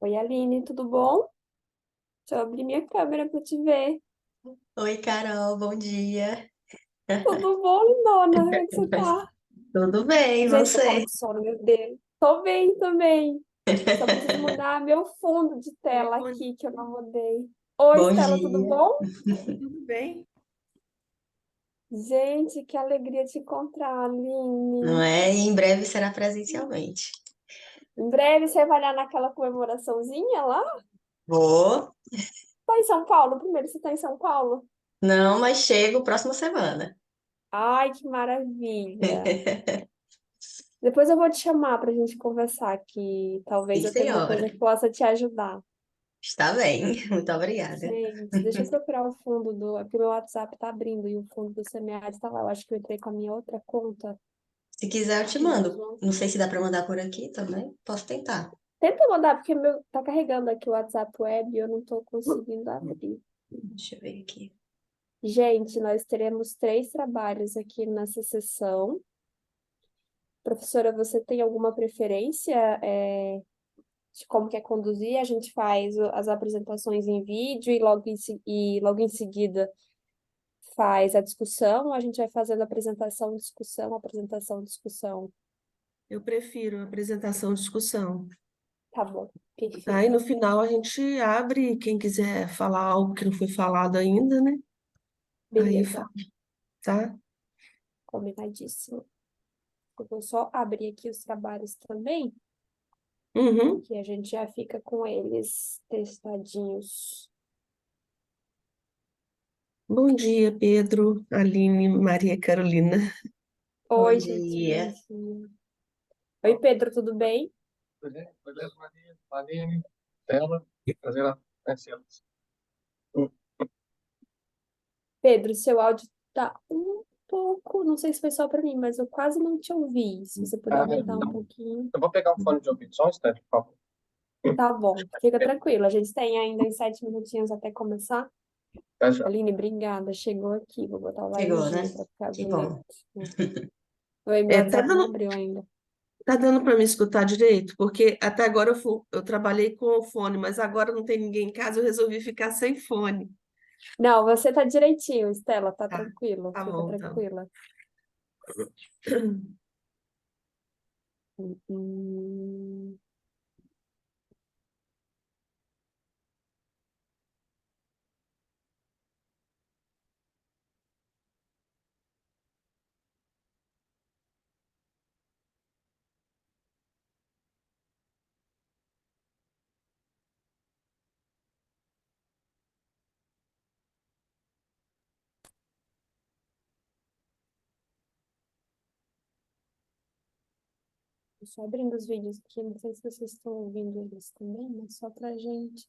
Oi, Aline, tudo bom? Deixa eu abrir minha câmera para te ver. Oi, Carol, bom dia. Tudo bom, lindona? Como é que você tá? Tudo bem, e Gente, tô morrendo você? de sono, meu Deus. Tô bem também. Só preciso mudar meu fundo de Oi, tela bom, aqui, que eu não mudei. Oi, Bom Estela, tudo dia. bom? tudo bem? Gente, que alegria te encontrar, Não Aline. é? E em breve será presencialmente. Em breve você vai lá naquela comemoraçãozinha lá? Vou. Tá em São Paulo? Primeiro, você tá em São Paulo? Não, mas chego próxima semana. Ai, que maravilha. Depois eu vou te chamar para a gente conversar, que talvez Sim, eu tenha uma senhora. coisa que possa te ajudar. Está bem. Muito obrigada. Gente, deixa eu procurar o fundo do. É porque meu WhatsApp tá abrindo e o fundo do semiárido tá lá. Eu acho que eu entrei com a minha outra conta. Se quiser, eu te Mas mando. Não sei se dá para mandar por aqui também. Posso tentar. tenta mandar, porque meu tá carregando aqui o WhatsApp web e eu não tô conseguindo abrir. Deixa eu ver aqui. Gente, nós teremos 3 trabalhos aqui nessa sessão. Professora, você tem alguma preferência, de como quer conduzir? A gente faz as apresentações em vídeo e logo em seguida faz a discussão, ou a gente vai fazendo apresentação, discussão, apresentação, discussão. Eu prefiro apresentação e discussão. Tá bom, Aí perfeito. no final a gente abre, quem quiser falar algo que não foi falado ainda, né? Aí Beleza, fala, tá? combinadíssimo. Eu vou só abrir aqui os trabalhos também, Uhum. que a gente já fica com eles testadinhos. Bom dia, Pedro, Aline, Maria Carolina. Bom Oi, gente, bom dia. dia. Oi, Pedro, tudo bem? Beleza, Maria, Aline, Stella, prazer em conhecê-los. Pedro, seu áudio tá um pouco, não sei se foi só para mim, mas eu quase não te ouvi. Se você puder Ah, aumentar um então, pouquinho. eu vou pegar um fone de ouvido, só um instante, por favor. Tá bom, fica tranquilo. A gente tem ainda uns 7 minutinhos até começar. Tá já. Aline, obrigada. Chegou aqui. Vou botar o Chegou, né? laranjinha para ficar Que bonito. bom. Oi, meu É, WhatsApp não abriu ainda. tá dando para me escutar direito? Porque até agora eu trabalhei com o fone, mas agora não tem ninguém em casa, eu resolvi ficar sem fone. Não, você tá direitinho, Estela, tá Tá, tranquilo. tá Fica bom, então. tranquila. Hum. Tô só abrindo os vídeos aqui. Não sei se vocês estão ouvindo eles também, mas só pra gente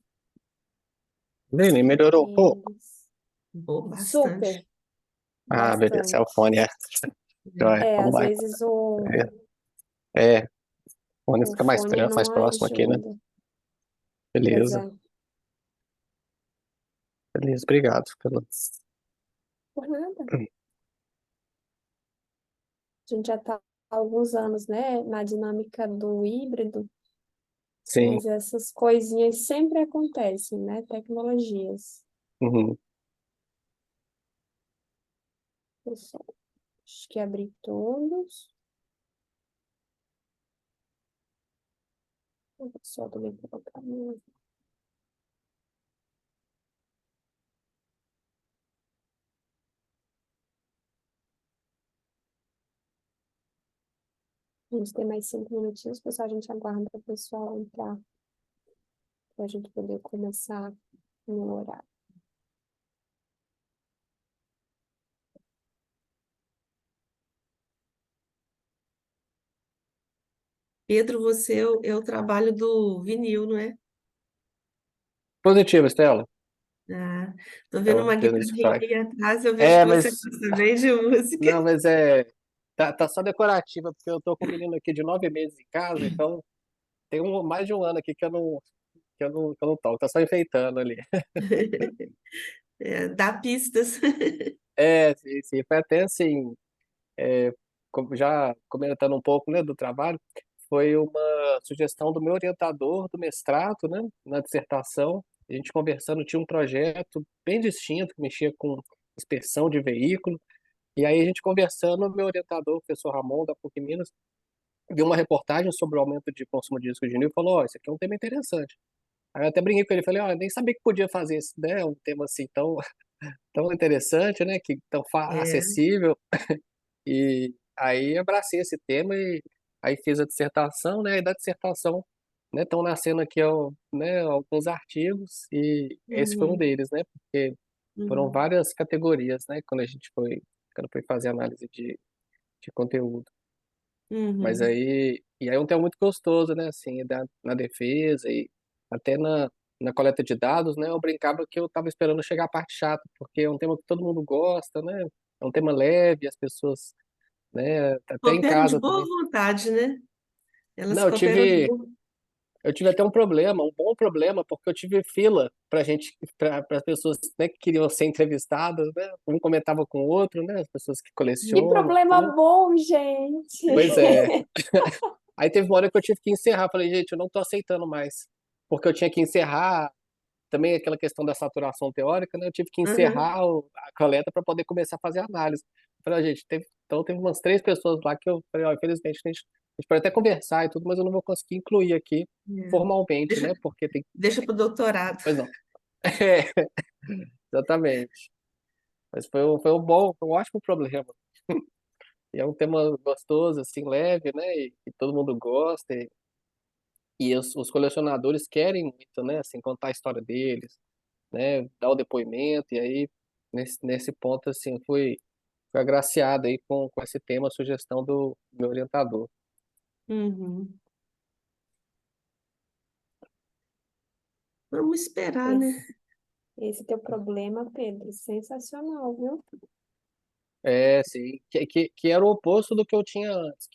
Lene, melhorou um ver pouco? eles. Bom, bastante. Super, Ah, beleza, é o bastante. fone, é. Joia, É, vamos às lá, então. vezes o, É, o fone o fica mais, fone mais não próximo aqui, né? ajuda. Pois Beleza, é. beleza, obrigado pelo... Por nada. A gente já tá há alguns anos, né, na dinâmica do híbrido. Sim, Mas essas coisinhas sempre acontecem, né? Tecnologias. uhum. Pessoal, acho que abri todos. O pessoal também colocar. A gente tem mais 5 minutinhos, pessoal. A gente aguarda o pessoal entrar para a gente poder começar no horário. Pedro, você é o trabalho do vinil, não é? Positivo, Stella. Ah, tô vendo Eu uma fiz no guitarrinha Spotify. aí atrás, eu vejo É, que você mas... gosta bem de música. Não, mas é... Tá só decorativa, porque eu tô com um menino aqui de 9 meses em casa, então tem mais de um ano aqui que eu não toco, tá só enfeitando ali. É, dá pistas. É, sim, sim, foi até assim, já comentando um pouco, né, do trabalho, foi uma sugestão do meu orientador do mestrado, né, na dissertação. A gente conversando, tinha um projeto bem distinto que mexia com inspeção de veículo. E aí a gente conversando, meu orientador, o professor Ramon, da PUC Minas, viu uma reportagem sobre o aumento de consumo de disco de vinil e falou, ó, isso aqui é um tema interessante. Aí eu até brinquei com ele, falei, ó, eu nem sabia que podia fazer isso, né, um tema assim tão interessante, né, que tão É. acessível. E aí abracei esse tema e aí fiz a dissertação, né, e da dissertação, né, estão nascendo aqui, ó, né, alguns artigos e esse foi um Uhum, deles, né, porque foram uhum, várias categorias, né, quando foi fazer análise de conteúdo. Mas uhum. aí, e aí é um tema muito gostoso, né, assim, na defesa e até na coleta de dados, né, eu brincava que eu estava esperando chegar a parte chata, porque é um tema que todo mundo gosta, né, é um tema leve, as pessoas, né, até em Cooperam de casa boa também. vontade, né? Elas Não, cooperam de boa. eu tive até um problema, um bom problema, porque eu tive fila para as pessoas, né, que queriam ser entrevistadas, né, um comentava com o outro, né, as pessoas que Que colecionam, problema tudo. bom, gente! Pois é. Aí teve uma hora que eu tive que encerrar. Falei, gente, eu não tô aceitando mais. Porque eu tinha que encerrar também aquela questão da saturação teórica, né? Eu tive que Uhum. encerrar a coleta para poder começar a fazer a análise. Falei, gente, então teve umas 3 pessoas lá que eu falei, ó, infelizmente, a gente pode até conversar e tudo, mas eu não vou conseguir incluir aqui É. formalmente, Deixa, né? Porque tem. deixa para o doutorado. Pois não. É, exatamente. Mas foi um ótimo problema. E é um tema gostoso, assim, leve, né? E todo mundo gosta. E os colecionadores querem muito, né, assim, contar a história deles, né, dar o depoimento, e aí, nesse ponto, assim, fui agraciado aí com esse tema, a sugestão do meu orientador. Uhum. Vamos esperar, né? Esse, esse teu problema, Pedro, sensacional, viu? É, sim, que era o oposto do que eu tinha antes,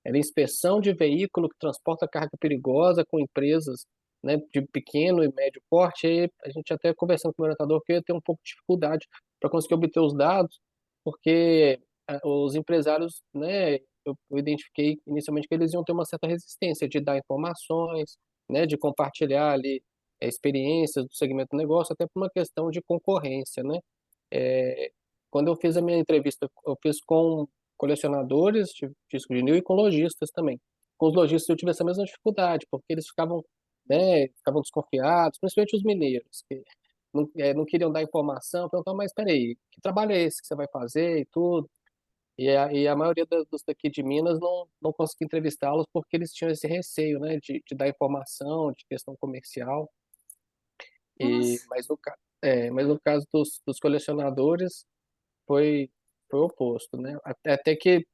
era inspeção de veículo que transporta carga perigosa com empresas, né, de pequeno e médio porte. Aí a gente até conversando com o meu orientador que eu ia ter um pouco de dificuldade para conseguir obter os dados, porque os empresários, né, eu identifiquei inicialmente que eles iam ter uma certa resistência de dar informações, né, de compartilhar ali experiências do segmento do negócio, até por uma questão de concorrência, né? É, quando eu fiz a minha entrevista, eu fiz com colecionadores de disco de vinil e com lojistas também. Com os lojistas eu tive essa mesma dificuldade, porque eles ficavam, né, ficavam desconfiados, principalmente os mineiros, que não queriam dar informação, perguntavam, mas espera aí, que trabalho é esse que você vai fazer e tudo? E a maioria dos daqui de Minas não consegui entrevistá-los porque eles tinham esse receio, né, de dar informação, de questão comercial. E, Nossa. mas no caso dos colecionadores, foi, foi o oposto, né? Até que,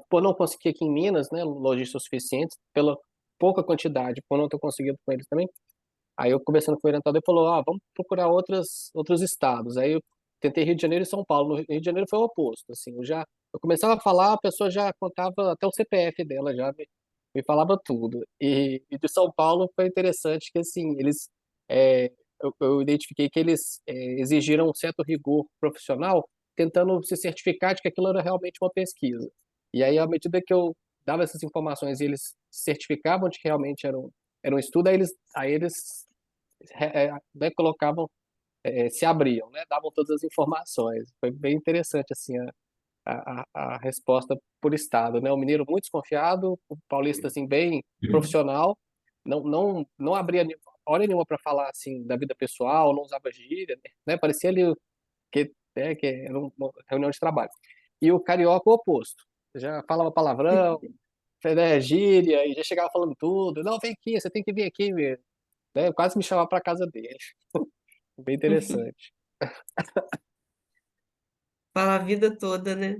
por não conseguir aqui em Minas, né, lojistas suficientes, pela pouca quantidade, por não ter conseguido com eles também, aí eu conversando com o orientador, ele falou, vamos procurar outros estados. Aí eu tentei Rio de Janeiro e São Paulo. No Rio de Janeiro foi o oposto, assim, eu começava a falar, a pessoa já contava até o CPF dela, já me falava tudo. E de São Paulo foi interessante que, assim, é, eu identifiquei que eles exigiram um certo rigor profissional, tentando se certificar de que aquilo era realmente uma pesquisa. E aí, à medida que eu dava essas informações e eles certificavam de que realmente era um estudo, aí eles né, colocavam, se abriam, né, davam todas as informações. Foi bem interessante assim a resposta por estado, né? O mineiro muito desconfiado, o paulista assim bem profissional, não abria hora nenhuma para falar assim da vida pessoal, não usava gíria, né? Parecia ali que era uma reunião de trabalho. E o carioca o oposto, já falava palavrão, né, gíria, e já chegava falando tudo. Não, vem aqui, você tem que vir aqui, né? Quase me chamava para casa dele. Bem interessante. Fala a vida toda, né?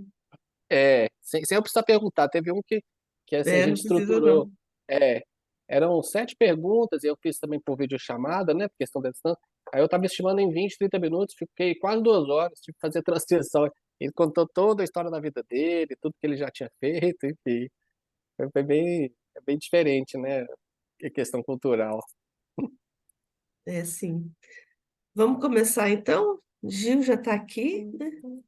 Sem eu precisar perguntar. Teve um que assim, a É, gente não precisa estruturou. não. É, eram 7 perguntas, e eu fiz também por videochamada, né? Por questão da distância. Aí eu estava estimando em 20, 30 minutos, fiquei quase 2 horas, tive que fazer transcrição. Ele contou toda a história da vida dele, tudo que ele já tinha feito, enfim. Foi bem diferente, né? A questão cultural. É, sim. Vamos começar então? Gil já está aqui, né? Uhum.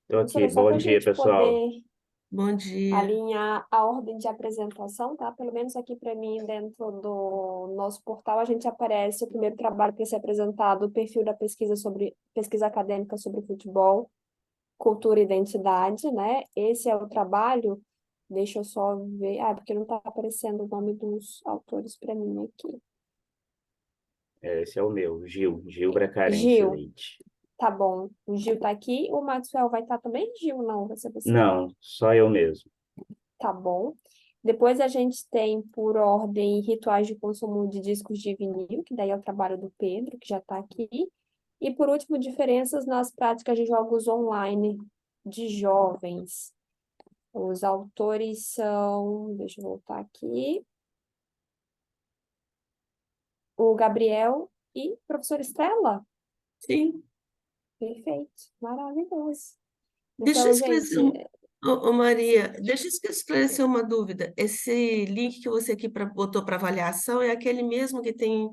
Tô Professora, aqui. só Bom para a dia, gente pessoal. poder Bom dia. Alinhar a ordem de apresentação, tá? Pelo menos aqui para mim, dentro do nosso portal, a gente aparece o primeiro trabalho para ser apresentado, o perfil da pesquisa acadêmica sobre futebol, cultura e identidade, né? Esse é o trabalho. Deixa eu só ver. Ah, porque não está aparecendo o nome dos autores para mim aqui. Esse é o meu, Gil Bracarense Gil, Leite. tá bom. O Gil tá aqui. O Maxwell vai estar também? Gil, não, vai ser você. Não, só eu mesmo. Tá bom. Depois a gente tem, por ordem, rituais de consumo de discos de vinil, que daí é o trabalho do Pedro, que já está aqui. E, por último, diferenças nas práticas de jogos online de jovens. Os autores são, deixa eu voltar aqui, o Gabriel e a professora Estela. Sim. Perfeito, maravilhoso. Deixa eu Então, esclarecer, gente, Maria, deixa eu esclarecer uma dúvida. Esse link que você aqui botou para avaliação é aquele mesmo que tem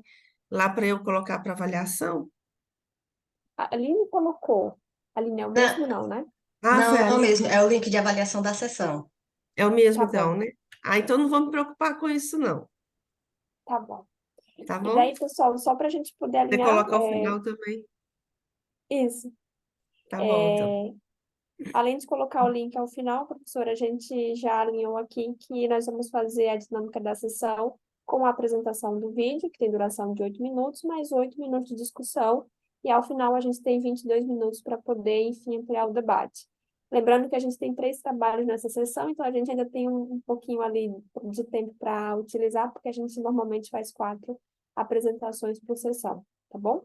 lá para eu colocar para avaliação? a Aline colocou. Aline é o Não, mesmo, não, né? Ah, não, foi é o ali. mesmo, é o link de avaliação da sessão. É o mesmo Tá então, bom, né? Ah, então não vou me preocupar com isso não, tá bom. tá E bom? daí, pessoal, só para a gente poder Você alinhar, coloca ao final também, isso. tá bom então. É, além de colocar o link ao final, professora, a gente já alinhou aqui que nós vamos fazer a dinâmica da sessão com a apresentação do vídeo, que tem duração de 8 minutos, mais 8 minutos de discussão, e ao final a gente tem 22 minutos para poder, enfim, ampliar o debate. Lembrando que a gente tem 3 trabalhos nessa sessão, então a gente ainda tem um pouquinho ali de tempo para utilizar, porque a gente normalmente faz 4 apresentações por sessão, tá bom?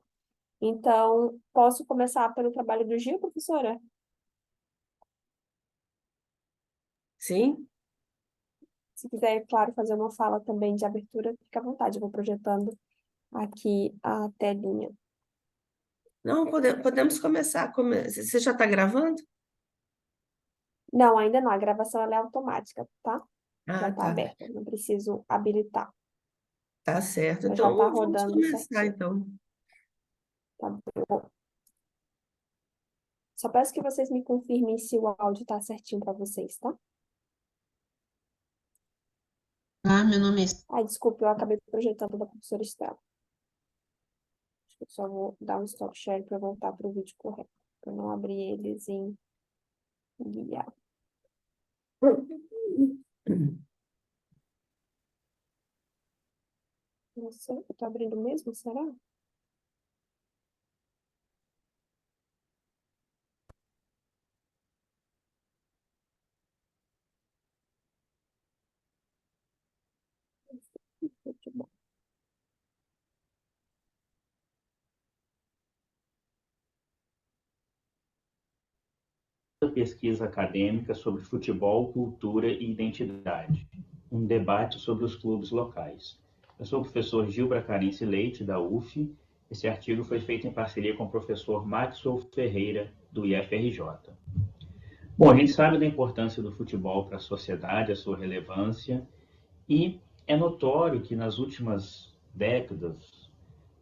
Então, posso começar pelo trabalho do Gil, professora? Sim? Se quiser, claro, fazer uma fala também de abertura, fica à vontade. Eu vou projetando aqui a telinha. Não, podemos começar. Você já está gravando? Não, ainda não. A gravação ela é automática, tá? Já Ah, está tá. aberta. Não preciso habilitar. Tá certo. Ela já está Então vamos rodando começar certinho. então. Tá bom. Só peço que vocês me confirmem se o áudio está certinho para vocês, tá? Ah, meu nome é. Ai, desculpe, eu acabei projetando da professora Estela. Eu só vou dar um stop share para voltar para o vídeo correto. Eu não abri eles em guia. Nossa, eu tô abrindo mesmo, será? Muito bom. Pesquisa acadêmica sobre futebol, cultura e identidade. Um debate sobre os clubes locais. Eu sou o professor Gil Bracarense Leite, da UF. Esse artigo foi feito em parceria com o professor Maxwell Ferreira, do IFRJ. Bom, a gente sabe da importância do futebol para a sociedade, a sua relevância, e é notório que nas últimas décadas,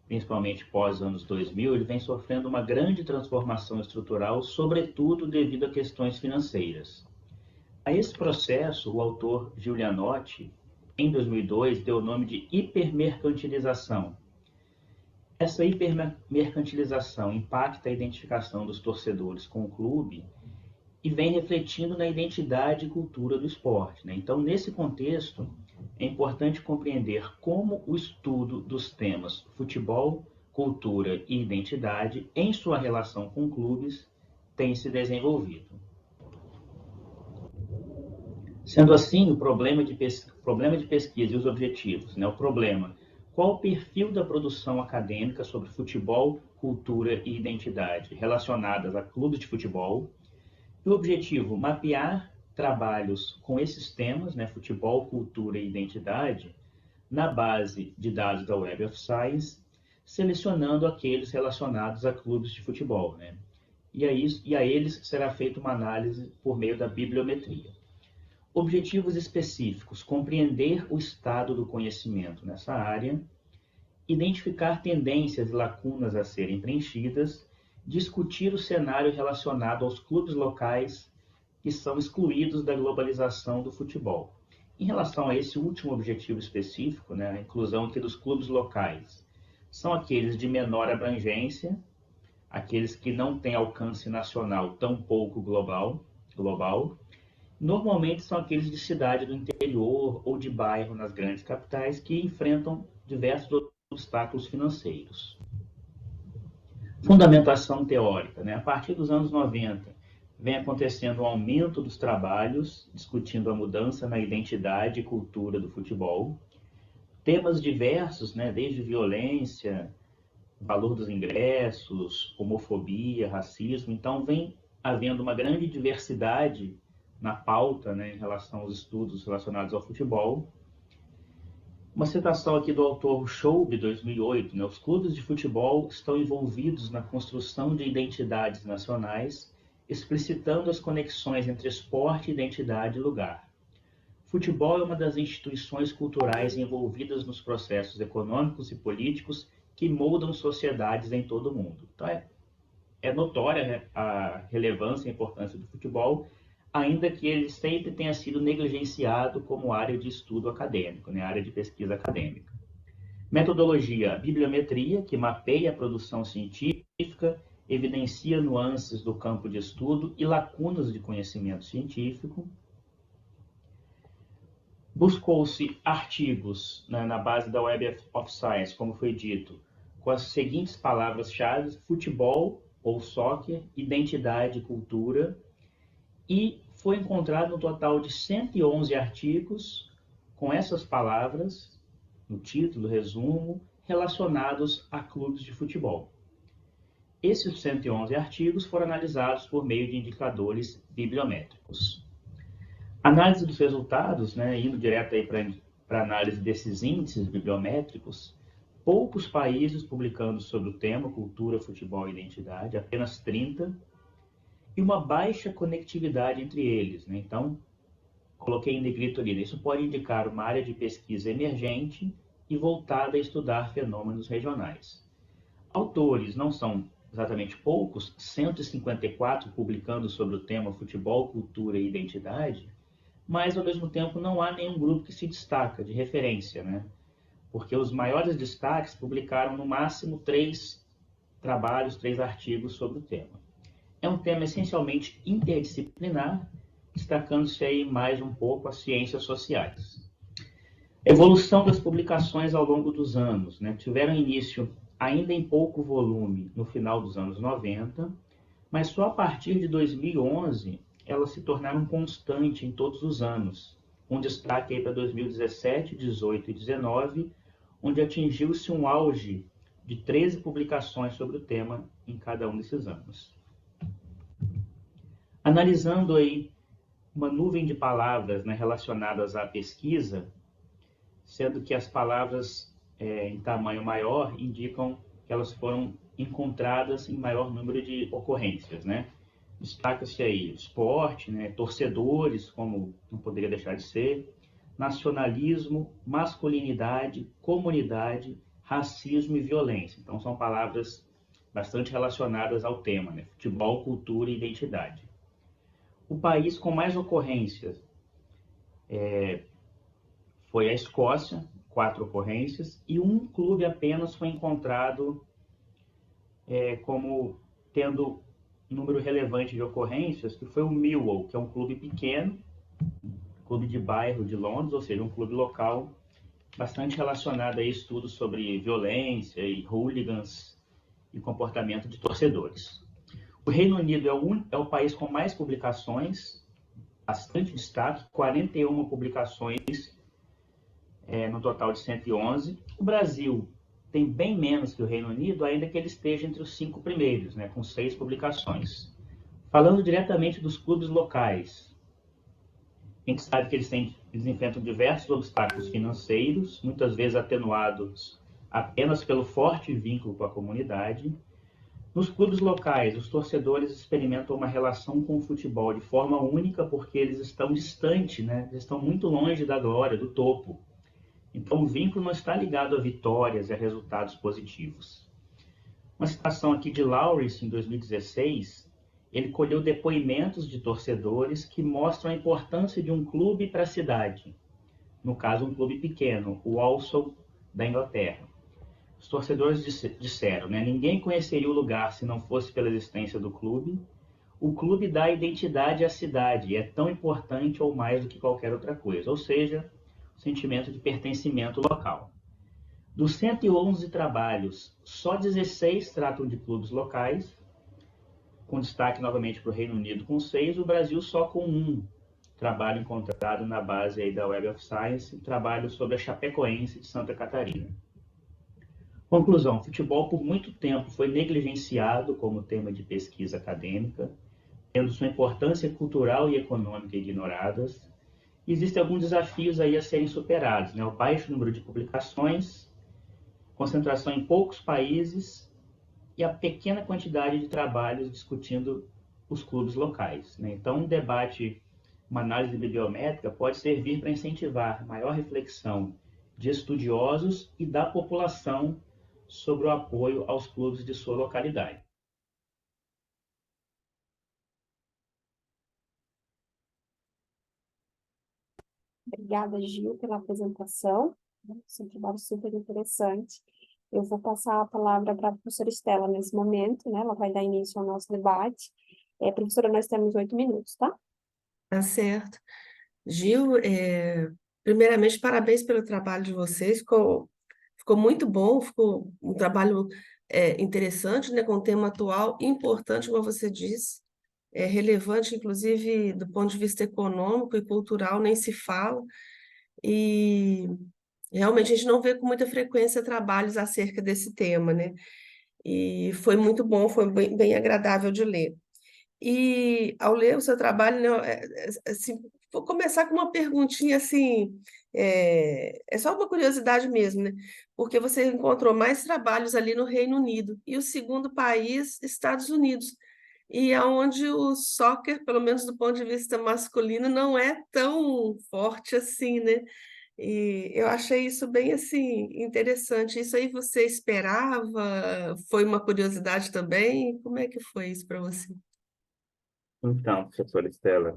principalmente pós anos 2000, ele vem sofrendo uma grande transformação estrutural, sobretudo devido a questões financeiras. A esse processo, o autor Giulianotti, em 2002, deu o nome de hipermercantilização. Essa hipermercantilização impacta a identificação dos torcedores com o clube e vem refletindo na identidade e cultura do esporte, né? Então, nesse contexto, é importante compreender como o estudo dos temas futebol, cultura e identidade, em sua relação com clubes, tem se desenvolvido. Sendo assim, o problema de pesquisa e os objetivos, né? O problema, qual o perfil da produção acadêmica sobre futebol, cultura e identidade relacionadas a clubes de futebol? E o objetivo, mapear trabalhos com esses temas, né, futebol, cultura e identidade, na base de dados da Web of Science, selecionando aqueles relacionados a clubes de futebol, né? E a eles será feita uma análise por meio da bibliometria. Objetivos específicos, compreender o estado do conhecimento nessa área, identificar tendências e lacunas a serem preenchidas, discutir o cenário relacionado aos clubes locais que são excluídos da globalização do futebol. Em relação a esse último objetivo específico, né, a inclusão aqui dos clubes locais, são aqueles de menor abrangência, aqueles que não têm alcance nacional, tampouco global. Normalmente são aqueles de cidade do interior ou de bairro nas grandes capitais que enfrentam diversos obstáculos financeiros. Fundamentação teórica, né? A partir dos anos 90, vem acontecendo um aumento dos trabalhos, discutindo a mudança na identidade e cultura do futebol. Temas diversos, né? Desde violência, valor dos ingressos, homofobia, racismo. Então, vem havendo uma grande diversidade na pauta, né, em relação aos estudos relacionados ao futebol. Uma citação aqui do autor Schoube, 2008, né, os clubes de futebol estão envolvidos na construção de identidades nacionais, explicitando as conexões entre esporte, identidade e lugar. Futebol é uma das instituições culturais envolvidas nos processos econômicos e políticos que moldam sociedades em todo o mundo. Então, é notória a relevância e a importância do futebol, ainda que ele sempre tenha sido negligenciado como área de estudo acadêmico, né, área de pesquisa acadêmica. Metodologia, bibliometria, que mapeia a produção científica, evidencia nuances do campo de estudo e lacunas de conhecimento científico. Buscou-se artigos, né, na base da Web of Science, como foi dito, com as seguintes palavras-chave: futebol ou soccer, identidade e cultura, e foi encontrado um total de 111 artigos com essas palavras, no título, resumo, relacionados a clubes de futebol. Esses 111 artigos foram analisados por meio de indicadores bibliométricos. Análise dos resultados, né, indo direto aí para a análise desses índices bibliométricos, poucos países publicando sobre o tema cultura, futebol e identidade, apenas 30, e uma baixa conectividade entre eles, né? Então, coloquei em negrito ali, né? Isso pode indicar uma área de pesquisa emergente e voltada a estudar fenômenos regionais. Autores não são exatamente poucos, 154 publicando sobre o tema futebol, cultura e identidade, mas, ao mesmo tempo, não há nenhum grupo que se destaca de referência, né? Porque os maiores destaques publicaram, no máximo, 3 trabalhos, 3 artigos sobre o tema. É um tema essencialmente interdisciplinar, destacando-se aí mais um pouco as ciências sociais. Evolução das publicações ao longo dos anos, né? Tiveram início ainda em pouco volume no final dos anos 90, mas só a partir de 2011 elas se tornaram constante em todos os anos, com destaque aí para 2017, 18 e 19, onde atingiu-se um auge de 13 publicações sobre o tema em cada um desses anos. Analisando aí uma nuvem de palavras, né, relacionadas à pesquisa, sendo que as palavras em tamanho maior indicam que elas foram encontradas em maior número de ocorrências, né? Destaca-se aí esporte, né, torcedores, como não poderia deixar de ser, nacionalismo, masculinidade, comunidade, racismo e violência. Então, são palavras bastante relacionadas ao tema, né? Futebol, cultura e identidade. O país com mais ocorrências foi a Escócia, 4 ocorrências, e um clube apenas foi encontrado como tendo um número relevante de ocorrências, que foi o Millwall, que é um clube pequeno, clube de bairro de Londres, ou seja, um clube local bastante relacionado a estudos sobre violência e hooligans e comportamento de torcedores. O Reino Unido é o país com mais publicações, bastante destaque, 41 publicações no total de 111. O Brasil tem bem menos que o Reino Unido, ainda que ele esteja entre os 5 primeiros, né, com 6 publicações. Falando diretamente dos clubes locais, a gente sabe que eles enfrentam diversos obstáculos financeiros, muitas vezes atenuados apenas pelo forte vínculo com a comunidade. Nos clubes locais, os torcedores experimentam uma relação com o futebol de forma única porque eles estão distantes, né? Eles estão muito longe da glória, do topo. Então, o vínculo não está ligado a vitórias e a resultados positivos. Uma citação aqui de Lawrence, em 2016, Ele colheu depoimentos de torcedores que mostram a importância de um clube para a cidade. No caso, um clube pequeno, o Walsall da Inglaterra. Os torcedores disseram, né? Ninguém conheceria o lugar se não fosse pela existência do clube. O clube dá identidade à cidade e é tão importante ou mais do que qualquer outra coisa, ou seja, o sentimento de pertencimento local. Dos 111 trabalhos, só 16 tratam de clubes locais, com destaque novamente para o Reino Unido com 6, o Brasil só com 1 trabalho encontrado na base aí da Web of Science, trabalho sobre a Chapecoense de Santa Catarina. Conclusão, futebol por muito tempo foi negligenciado como tema de pesquisa acadêmica, tendo sua importância cultural e econômica ignoradas. Existem alguns desafios aí a serem superados, né? O baixo número de publicações, concentração em poucos países e a pequena quantidade de trabalhos discutindo os clubes locais, né? Então, um debate, uma análise bibliométrica pode servir para incentivar maior reflexão de estudiosos e da população sobre o apoio aos clubes de sua localidade. Obrigada, Gil, pela apresentação. Seu trabalho super interessante. Eu vou passar a palavra para a professora Estela nesse momento, né? Ela vai dar início ao nosso debate. Professora, nós temos 8 minutos, tá? Tá certo. Gil, primeiramente, parabéns pelo trabalho de vocês. Ficou muito bom, ficou um trabalho interessante, né, com um tema atual, importante, como você disse, relevante, inclusive, do ponto de vista econômico e cultural, nem se fala. E realmente a gente não vê com muita frequência trabalhos acerca desse tema, né? E foi muito bom, foi bem agradável de ler. E ao ler o seu trabalho, né, assim, vou começar com uma perguntinha assim, é só uma curiosidade mesmo, né? Porque você encontrou mais trabalhos ali no Reino Unido e o segundo país, Estados Unidos, e aonde o soccer, pelo menos do ponto de vista masculino, não é tão forte assim, né? E eu achei isso bem assim interessante. Isso aí você esperava? Foi uma curiosidade também? Como é que foi isso para você? Então, professora Estela,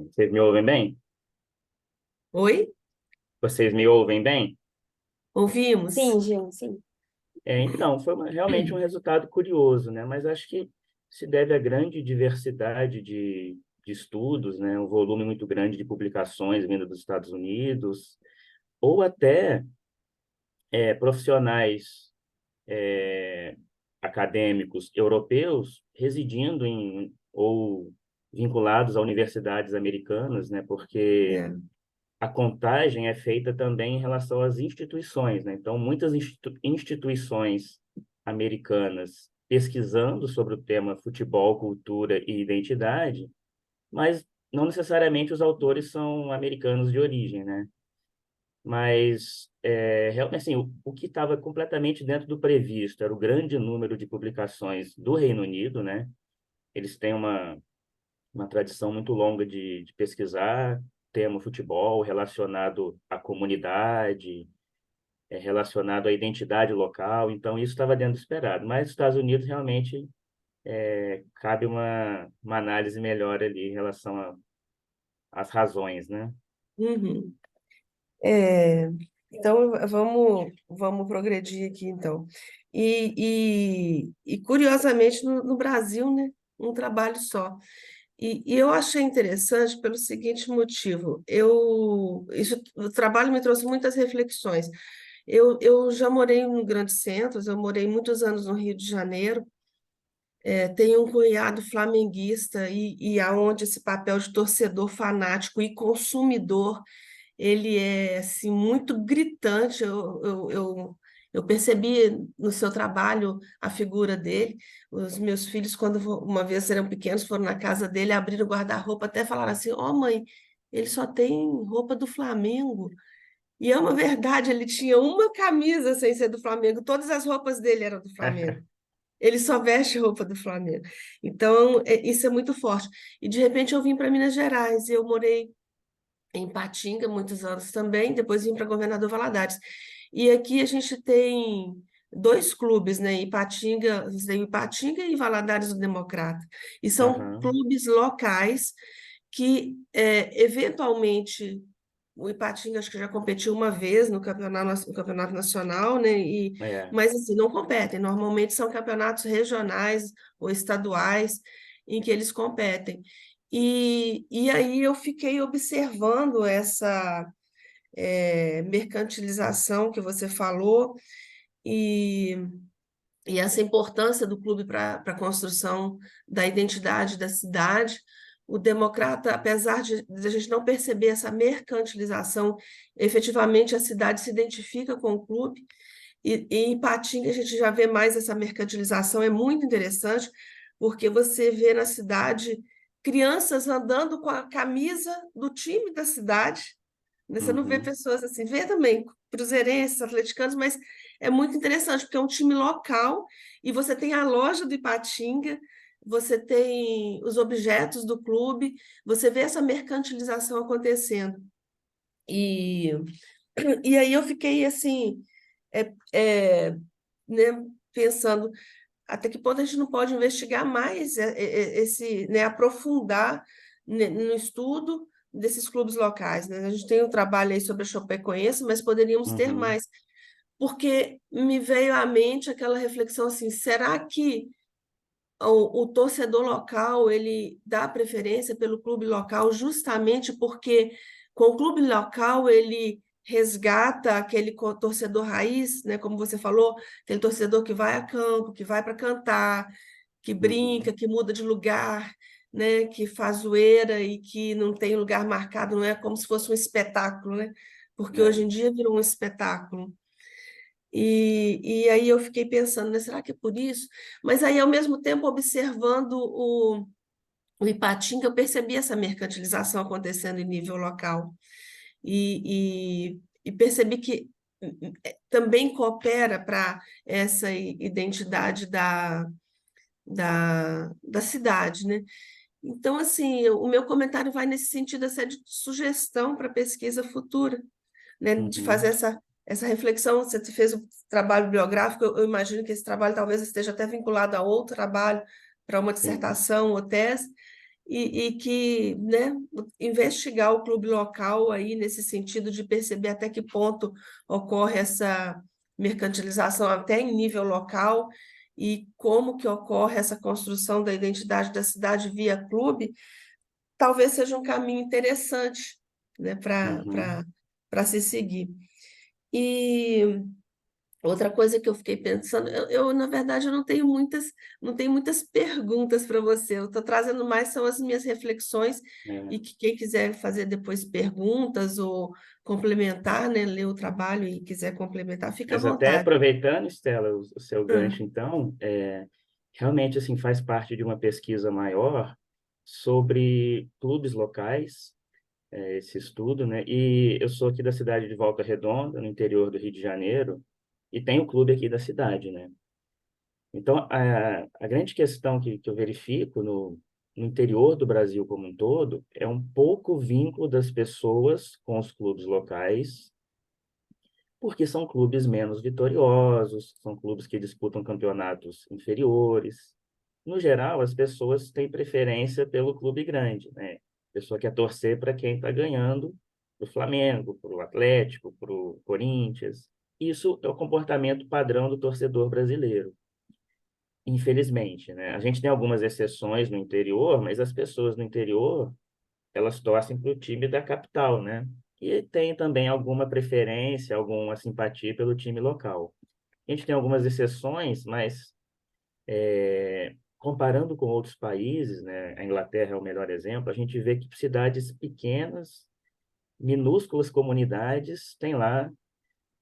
vocês me ouvem bem? Oi? Vocês me ouvem bem? Ouvimos? Sim, Gil, sim. Então, foi realmente um resultado curioso, né? Mas acho que se deve à grande diversidade de estudos, né? Um volume muito grande de publicações vindo dos Estados Unidos, ou até profissionais acadêmicos europeus residindo ou vinculados a universidades americanas, né? Porque É. a contagem é feita também em relação às instituições, né? Então, muitas instituições americanas pesquisando sobre o tema futebol, cultura e identidade, mas não necessariamente os autores são americanos de origem, né? Mas, realmente, assim, o que estava completamente dentro do previsto era o grande número de publicações do Reino Unido, né? Eles têm uma tradição muito longa de pesquisar tema futebol relacionado à comunidade, relacionado à identidade local, então isso estava dentro do esperado. Mas nos Estados Unidos realmente cabe uma análise melhor ali em relação às razões, né? Uhum. É, então, vamos progredir aqui, então. E curiosamente, no Brasil, né, um trabalho só. E eu achei interessante pelo seguinte motivo. O trabalho me trouxe muitas reflexões. Eu já morei em grandes centros, eu morei muitos anos no Rio de Janeiro, tenho um cunhado flamenguista e aonde esse papel de torcedor fanático e consumidor ele é assim muito gritante. Eu percebi no seu trabalho a figura dele. Os meus filhos, quando uma vez eram pequenos, foram na casa dele, abriram o guarda-roupa, até falaram assim: Ó, mãe, ele só tem roupa do Flamengo. E é uma verdade, ele tinha uma camisa sem ser do Flamengo, todas as roupas dele eram do Flamengo. Ele só veste roupa do Flamengo. Então, isso é muito forte. E de repente eu vim para Minas Gerais, e eu morei em Patinga muitos anos também, depois vim para Governador Valadares. E aqui a gente tem dois clubes, né? Ipatinga, você tem Ipatinga e Valadares do Democrata. E são Aham. clubes locais que, eventualmente, o Ipatinga acho que já competiu uma vez no campeonato nacional, né? É. Mas assim, não competem. Normalmente são campeonatos regionais ou estaduais em que eles competem. E aí eu fiquei observando essa mercantilização que você falou e, e essa importância do clube para a construção da identidade da cidade. O Democrata, apesar de a gente não perceber essa mercantilização, efetivamente a cidade se identifica com o clube. E em Ipatinga a gente já vê mais essa mercantilização, é muito interessante, porque você vê na cidade crianças andando com a camisa do time da cidade, né? Você não vê Uhum. pessoas assim, vê também cruzeirenses, atleticanos, mas é muito interessante, porque é um time local e você tem a loja do Ipatinga, você tem os objetos do clube, você vê essa mercantilização acontecendo. E, e aí eu fiquei assim, é, é, né, pensando até que ponto a gente não pode investigar mais esse, né, aprofundar no estudo desses clubes locais, né? A gente tem um trabalho aí sobre a Chapecoense, mas poderíamos ter Uhum. mais, porque me veio à mente aquela reflexão assim, será que o torcedor local ele dá preferência pelo clube local justamente porque com o clube local ele resgata aquele torcedor raiz, né, como você falou, aquele torcedor que vai a campo, que vai para cantar, que Uhum. brinca, que muda de lugar, né, que faz zoeira e que não tem lugar marcado, não é como se fosse um espetáculo, né? Porque hoje em É. dia virou um espetáculo. E aí eu fiquei pensando, né, será que é por isso? Mas aí, ao mesmo tempo, observando o Ipatinga, eu percebi essa mercantilização acontecendo em nível local. E percebi que também coopera para essa identidade da cidade, né? Então, assim, o meu comentário vai nesse sentido, essa de sugestão para pesquisa futura, né, de fazer Uhum. essa reflexão. Você fez o trabalho biográfico, eu imagino que esse trabalho talvez esteja até vinculado a outro trabalho, para uma Sim. dissertação ou tese, e que, né, investigar o clube local aí nesse sentido de perceber até que ponto ocorre essa mercantilização até em nível local e como que ocorre essa construção da identidade da cidade via clube, talvez seja um caminho interessante, né, Uhum. para se seguir. E outra coisa que eu fiquei pensando, na verdade, eu não tenho muitas perguntas para você. Eu estou trazendo mais são as minhas reflexões É. e que quem quiser fazer depois perguntas ou complementar, né, ler o trabalho e quiser complementar, fica à Mas até vontade. aproveitando, Estela, o seu Ah, gancho, então, realmente assim faz parte de uma pesquisa maior sobre clubes locais, esse estudo, né? E eu sou aqui da cidade de Volta Redonda, no interior do Rio de Janeiro, e tem o clube aqui da cidade, né? Então, a grande questão que eu verifico no interior do Brasil como um todo é um pouco o vínculo das pessoas com os clubes locais, porque são clubes menos vitoriosos, são clubes que disputam campeonatos inferiores. No geral, as pessoas têm preferência pelo clube grande, né? A pessoa quer torcer para quem está ganhando, para o Flamengo, para o Atlético, para o Corinthians. Isso é o comportamento padrão do torcedor brasileiro, infelizmente, né? A gente tem algumas exceções no interior, mas as pessoas no interior elas torcem para o time da capital, né? E tem também alguma preferência, alguma simpatia pelo time local. A gente tem algumas exceções, mas comparando com outros países, né? A Inglaterra é o melhor exemplo, a gente vê que cidades pequenas, minúsculas comunidades, têm lá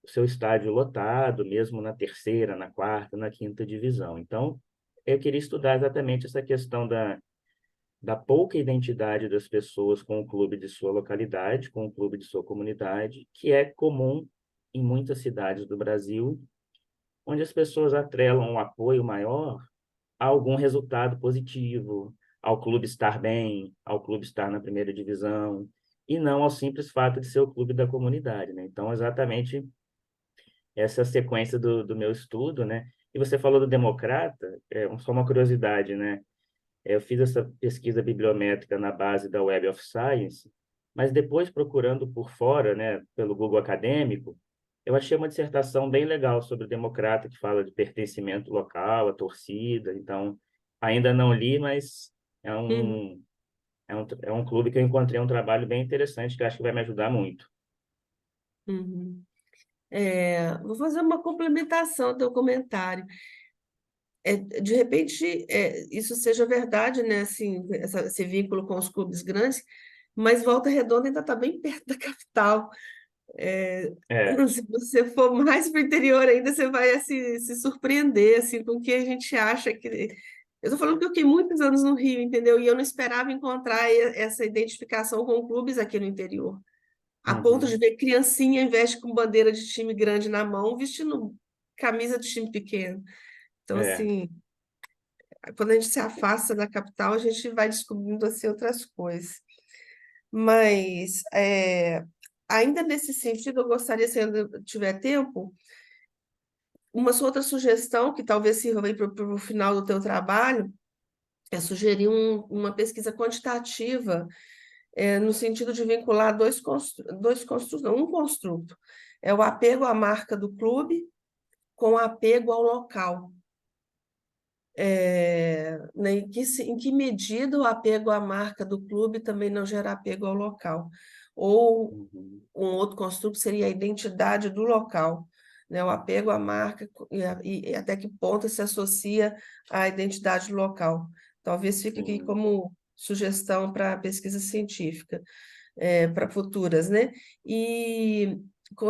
o seu estádio lotado, mesmo na terceira, na quarta, na quinta divisão. Então, eu queria estudar exatamente essa questão da pouca identidade das pessoas com o clube de sua localidade, com o clube de sua comunidade, que é comum em muitas cidades do Brasil, onde as pessoas atrelam um apoio maior a algum resultado positivo, ao clube estar bem, ao clube estar na primeira divisão, e não ao simples fato de ser o clube da comunidade, né? Então, exatamente essa sequência do meu estudo, né? E você falou do democrata, só uma curiosidade, né? Eu fiz essa pesquisa bibliométrica na base da Web of Science, mas depois procurando por fora, né, pelo Google Acadêmico, eu achei uma dissertação bem legal sobre o democrata, que fala de pertencimento local, a torcida. Então, ainda não li, mas é Uhum, um, é um clube que eu encontrei um trabalho bem interessante que eu acho que vai me ajudar muito. uhum. Vou fazer uma complementação ao teu comentário. De repente, isso seja verdade, né? Assim, esse vínculo com os clubes grandes, mas Volta Redonda ainda está bem perto da capital. É, É, se você for mais para o interior ainda, você vai se surpreender assim, com o que a gente acha que. Eu estou falando que eu fiquei muitos anos no Rio, entendeu? E eu não esperava encontrar essa identificação com clubes aqui no interior. A ponto de uhum, ver criancinha veste com bandeira de time grande na mão, vestindo camisa de time pequeno. Então, é, assim, quando a gente se afasta da capital, a gente vai descobrindo assim, outras coisas. Mas, ainda nesse sentido, eu gostaria, se ainda tiver tempo, uma outra sugestão, que talvez sirva para o final do teu trabalho, é sugerir uma pesquisa quantitativa, no sentido de vincular dois construtos, não, um construto. É o apego à marca do clube com o apego ao local. Né, em que medida o apego à marca do clube também não gera apego ao local? Ou uhum, um outro construto seria a identidade do local, né? O apego à marca e até que ponto se associa à identidade do local. Talvez fique aqui uhum, como sugestão para pesquisa científica, para futuras, né? E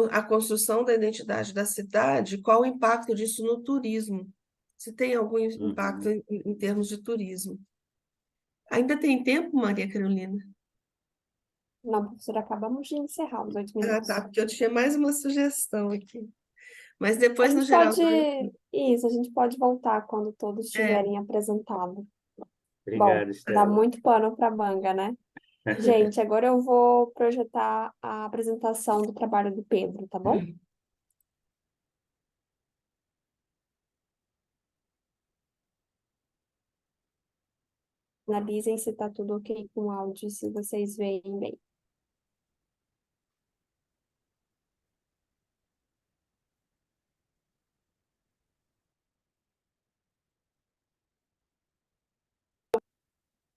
a construção da identidade da cidade, qual o impacto disso no turismo? Se tem algum impacto uhum. em termos de turismo. Ainda tem tempo, Maria Carolina? Não, professora, acabamos de encerrar os 8 minutos. Tá, porque eu tinha mais uma sugestão aqui. Mas A depois, no gente geral, pode, isso, a gente pode voltar quando todos é, tiverem apresentado. Bom, Obrigado, dá Estela. muito pano para manga, né? Gente, agora eu vou projetar a apresentação do trabalho do Pedro, tá bom? Analisem se tá tudo ok com o áudio, se vocês veem bem.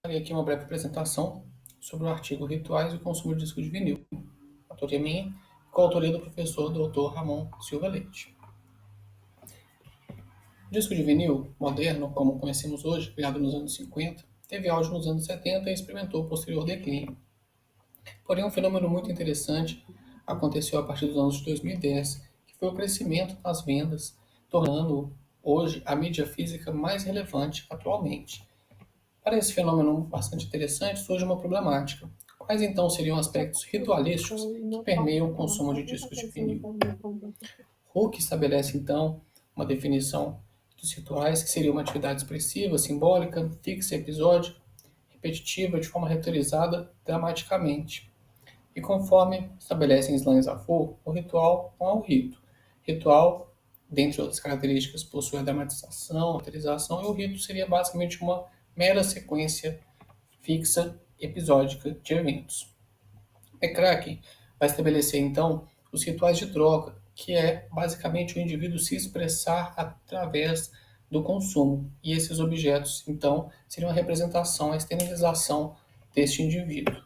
Farei aqui uma breve apresentação sobre o artigo Rituais e o consumo de disco de vinil. Autoria minha, com a autoria do professor Dr. Ramon Silva Leite. O disco de vinil, moderno, como conhecemos hoje, criado nos anos 50, teve auge nos anos 70 e experimentou posterior declínio. Porém, um fenômeno muito interessante aconteceu a partir dos anos de 2010, que foi o crescimento das vendas, tornando hoje a mídia física mais relevante atualmente. Para esse fenômeno bastante interessante, surge uma problemática. Quais então seriam aspectos ritualísticos que permeiam o consumo de discos de vinil? Hooke estabelece então uma definição dos rituais, que seria uma atividade expressiva, simbólica, fixa, episódica, repetitiva, de forma ritualizada dramaticamente. E conforme estabelece em Slan Zafur, o ritual não é o rito. Ritual, dentre outras características, possui a dramatização, a autorização, e o rito seria basicamente uma mera sequência fixa, episódica de eventos. McCracken vai estabelecer então os rituais de troca, que é basicamente o indivíduo se expressar através do consumo. E esses objetos, então, seriam a representação, a externalização deste indivíduo.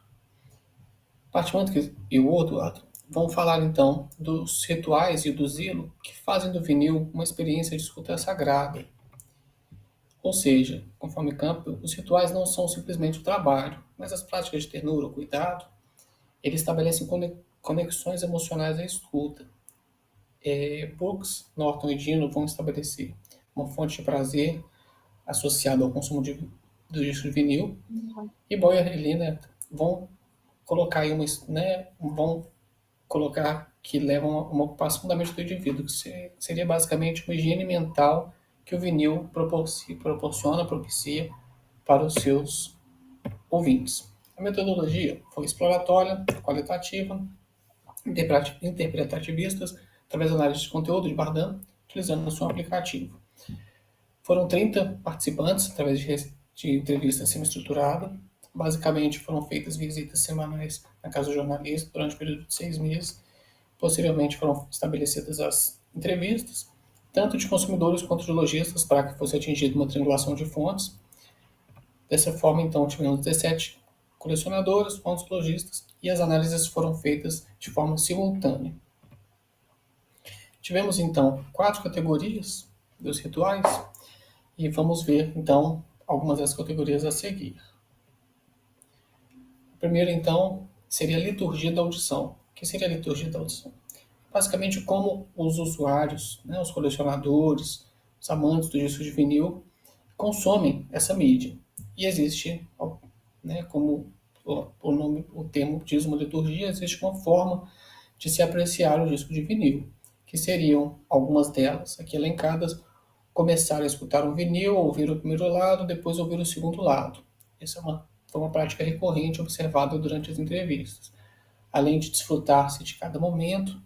Partman e Woodward vão falar então dos rituais e do zelo que fazem do vinil uma experiência de escuta sagrada. Ou seja, conforme Campbell, os rituais não são simplesmente o trabalho, mas as práticas de ternura, o cuidado, eles estabelecem conexões emocionais à escuta. Brooks, Norton e Dino vão estabelecer uma fonte de prazer associada ao consumo do disco de vinil, e Boyer e Lina vão colocar aí vão colocar que levam a uma ocupação da mente do indivíduo, que seria basicamente uma higiene mental que o vinil propicia para os seus ouvintes. A metodologia foi exploratória, qualitativa, interpretativista, através da análise de conteúdo de Bardan, utilizando o seu aplicativo. Foram 30 participantes, através de entrevista semi-estruturada. Basicamente, foram feitas visitas semanais na casa do jornalista durante um período de 6 meses. Posteriormente, foram estabelecidas as entrevistas, tanto de consumidores quanto de lojistas, para que fosse atingida uma triangulação de fontes. Dessa forma, então, tivemos 17 colecionadores, 11 lojistas, e as análises foram feitas de forma simultânea. Tivemos, então, 4 categorias dos rituais, e vamos ver, então, algumas das categorias a seguir. A primeira, então, seria a liturgia da audição. O que seria a liturgia da audição? Basicamente, como os usuários, né, os colecionadores, os amantes do disco de vinil, consomem essa mídia. E existe, né, como o termo diz, uma liturgia, existe uma forma de se apreciar o disco de vinil, que seriam algumas delas, aqui elencadas: começar a escutar um vinil, ouvir o primeiro lado, depois ouvir o segundo lado. Essa foi uma prática recorrente observada durante as entrevistas. Além de desfrutar-se de cada momento,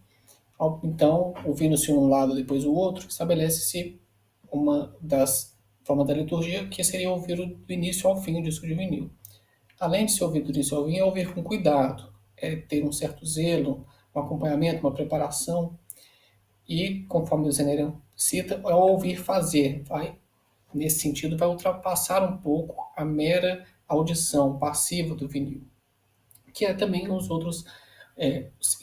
então, ouvindo-se um lado, depois o outro, estabelece-se uma das formas da liturgia, que seria ouvir do início ao fim o disco de vinil. Além de se ouvir do início ao fim, é ouvir com cuidado, é ter um certo zelo, um acompanhamento, uma preparação. E, conforme o Zener cita, é ouvir fazer. Nesse sentido, vai ultrapassar um pouco a mera audição passiva do vinil, que é também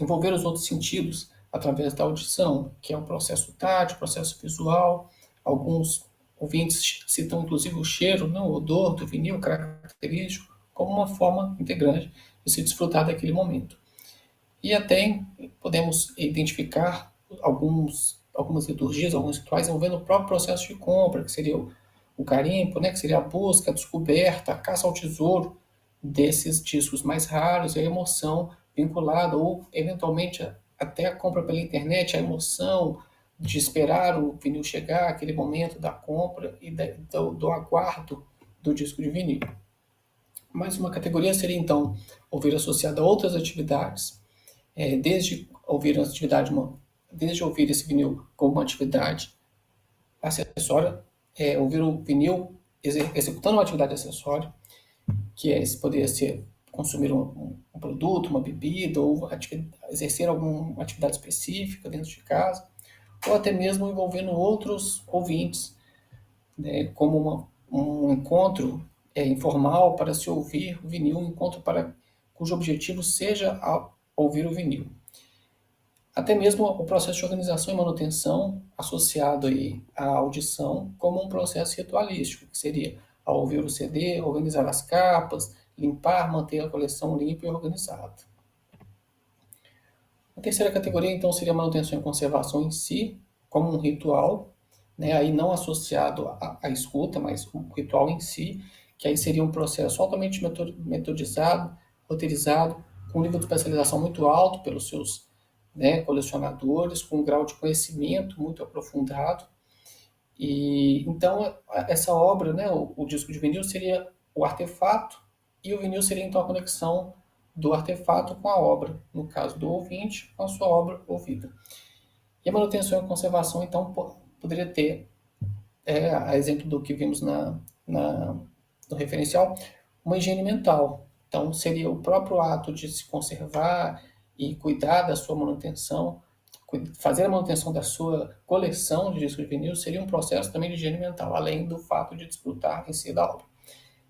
envolver os outros sentidos através da audição, que é o processo tátil, o processo visual. Alguns ouvintes citam inclusive o cheiro, o odor do vinil característico, como uma forma integrante de se desfrutar daquele momento. E até podemos identificar algumas liturgias, alguns rituais envolvendo o próprio processo de compra, que seria o garimpo, que seria a busca, a descoberta, a caça ao tesouro desses discos mais raros, e a emoção vinculada, ou eventualmente até a compra pela internet, a emoção de esperar o vinil chegar, aquele momento da compra e do aguardo do disco de vinil. Mais uma categoria seria, então, ouvir associado a outras atividades, desde ouvir esse vinil como uma atividade acessória, ouvir o vinil executando uma atividade acessória, que poderia ser consumir um produto, uma bebida, ou exercer alguma atividade específica dentro de casa, ou até mesmo envolvendo outros ouvintes, né, como um encontro informal para se ouvir o vinil, um encontro cujo objetivo seja ouvir o vinil. Até mesmo o processo de organização e manutenção associado aí à audição como um processo ritualístico, que seria ao ouvir o CD, organizar as capas, limpar, manter a coleção limpa e organizada. A terceira categoria, então, seria a manutenção e conservação em si, como um ritual, aí não associado à escuta, mas um ritual em si, que aí seria um processo altamente metodizado, roteirizado, com um nível de especialização muito alto pelos seus colecionadores, com um grau de conhecimento muito aprofundado. E então essa obra, o disco de vinil, seria o artefato, e o vinil seria então a conexão do artefato com a obra, no caso do ouvinte, com a sua obra ouvida. E a manutenção e a conservação, então, poderia ter, a exemplo do que vimos no referencial, uma higiene mental. Então, seria o próprio ato de se conservar e cuidar da sua manutenção, fazer a manutenção da sua coleção de discos de vinil, seria um processo também de higiene mental, além do fato de desfrutar em si da obra.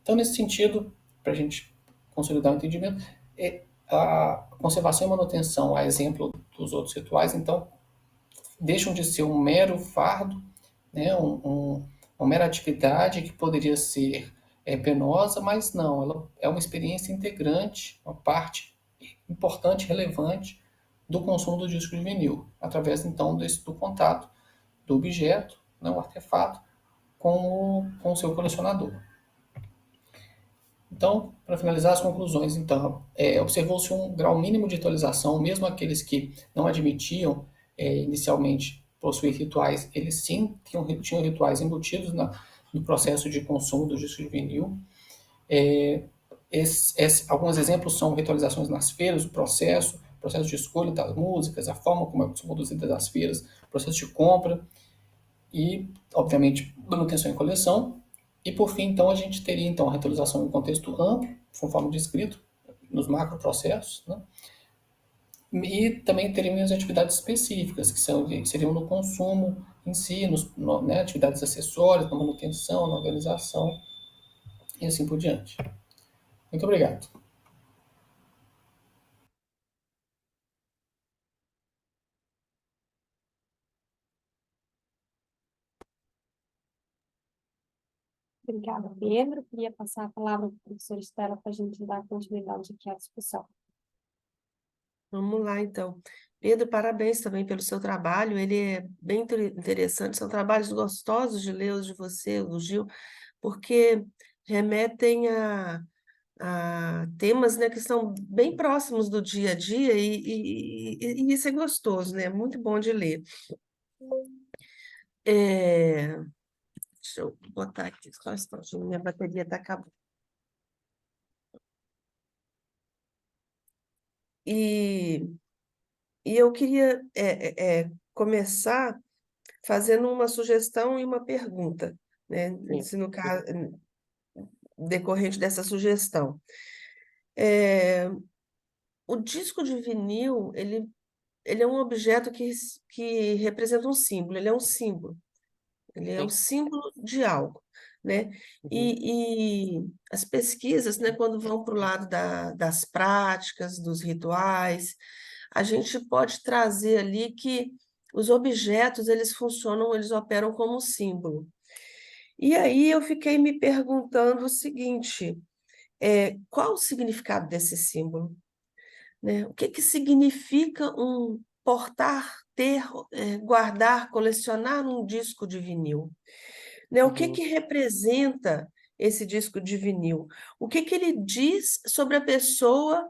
Então, nesse sentido, para a gente consolidar o entendimento, a conservação e manutenção, a exemplo dos outros rituais, então, deixam de ser um mero fardo, uma mera atividade que poderia ser penosa, mas não, ela é uma experiência integrante, uma parte importante, relevante do consumo do disco de vinil, através, então, do contato do objeto, o artefato, com o seu colecionador. Então, para finalizar as conclusões, então, observou-se um grau mínimo de atualização, mesmo aqueles que não admitiam inicialmente possuir rituais, eles sim tinham rituais embutidos no processo de consumo do disco de vinil. Alguns exemplos são ritualizações nas feiras, o processo processo de escolha das músicas, a forma como são conduzidas as feiras, processo de compra e, obviamente, manutenção e coleção. E, por fim, então, a gente teria então a rentabilização em um contexto amplo, conforme descrito, nos macroprocessos, né? E também teríamos as atividades específicas, que seriam no consumo em si, né, atividades acessórias, na manutenção, na organização e assim por diante. Muito obrigado. Obrigada, Pedro. Queria passar a palavra para a professora Estela para a gente dar continuidade aqui à discussão. Vamos lá, então. Pedro, parabéns também pelo seu trabalho, ele é bem interessante, são trabalhos gostosos de ler os de você, o Gil, porque remetem a temas, né, que são bem próximos do dia a dia e isso é gostoso, né? Muito bom de ler. É, deixa eu botar aqui, só um instantinho, minha bateria está acabando. E, e eu queria começar fazendo uma sugestão e uma pergunta, né? Sim. Se no caso, decorrente dessa sugestão. É, o disco de vinil, ele é um objeto que representa um símbolo, ele é um símbolo, ele é um Sim. símbolo de algo, né? Uhum. E as pesquisas, né, quando vão para o lado das práticas, dos rituais, a gente pode trazer ali que os objetos, eles funcionam, eles operam como símbolo. E aí eu fiquei me perguntando o seguinte, qual o significado desse símbolo? Né? O que que significa um portar, ter, guardar, colecionar um disco de vinil? Né? O que Uhum. que representa esse disco de vinil? O que que ele diz sobre a pessoa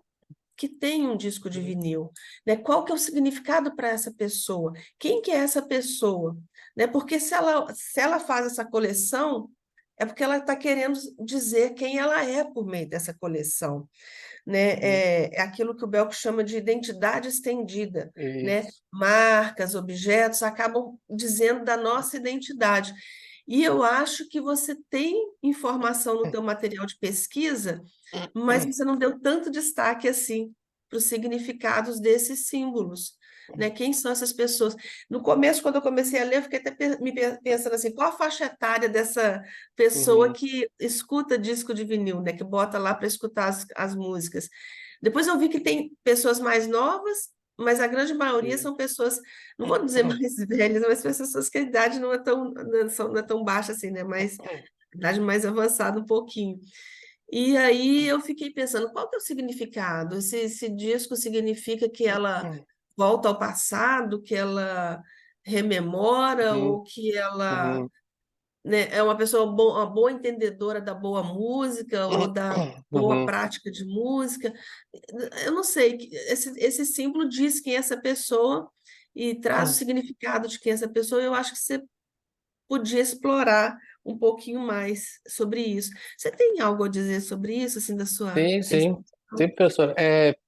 que tem um disco de vinil? Né? Qual que é o significado para essa pessoa? Quem que é essa pessoa? Né? Porque se ela faz essa coleção, é porque ela está querendo dizer quem ela é por meio dessa coleção, né? Uhum. É aquilo que o Belk chama de identidade estendida, né? Isso. Marcas, objetos acabam dizendo da nossa identidade. E eu acho que você tem informação no teu material de pesquisa, mas você não deu tanto destaque assim para os significados desses símbolos, né? Quem são essas pessoas? No começo, quando eu comecei a ler, eu fiquei até pensando assim, qual a faixa etária dessa pessoa Uhum. que escuta disco de vinil, né? Que bota lá para escutar as músicas. Depois eu vi que tem pessoas mais novas, mas a grande maioria Sim. são pessoas, não vou dizer mais velhas, mas pessoas que a idade não é tão baixa assim, né? Mas idade mais avançada um pouquinho. E aí eu fiquei pensando, qual que é o significado? Esse disco significa que ela volta ao passado, que ela rememora, Uhum. ou que ela, Uhum. né, é uma pessoa uma boa entendedora da boa música ou da boa Uhum. prática de música? Eu não sei, esse símbolo diz quem é essa pessoa e traz o significado de quem é essa pessoa. Eu acho que você podia explorar um pouquinho mais sobre isso. Você tem algo a dizer sobre isso, assim, da sua Sim, sim. percepção? Sim, professor.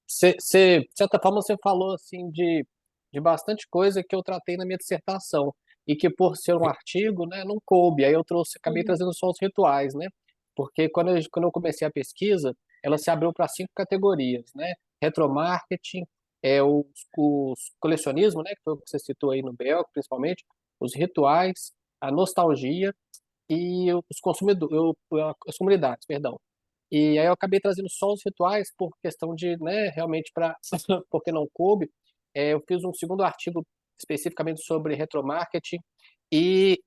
De certa forma, você falou assim de bastante coisa que eu tratei na minha dissertação e que por ser um artigo, né, não coube. Aí eu acabei Uhum, trazendo só os rituais, né? Porque quando eu comecei a pesquisa, ela se abriu para 5 categorias, né? Retromarketing, os colecionismo, né, que foi o que você citou aí no Belk, principalmente, os rituais, a nostalgia e os consumidores, as comunidades, perdão. E aí eu acabei trazendo só os rituais por questão de, né, realmente para porque não coube. Eu fiz um segundo artigo especificamente sobre retromarketing e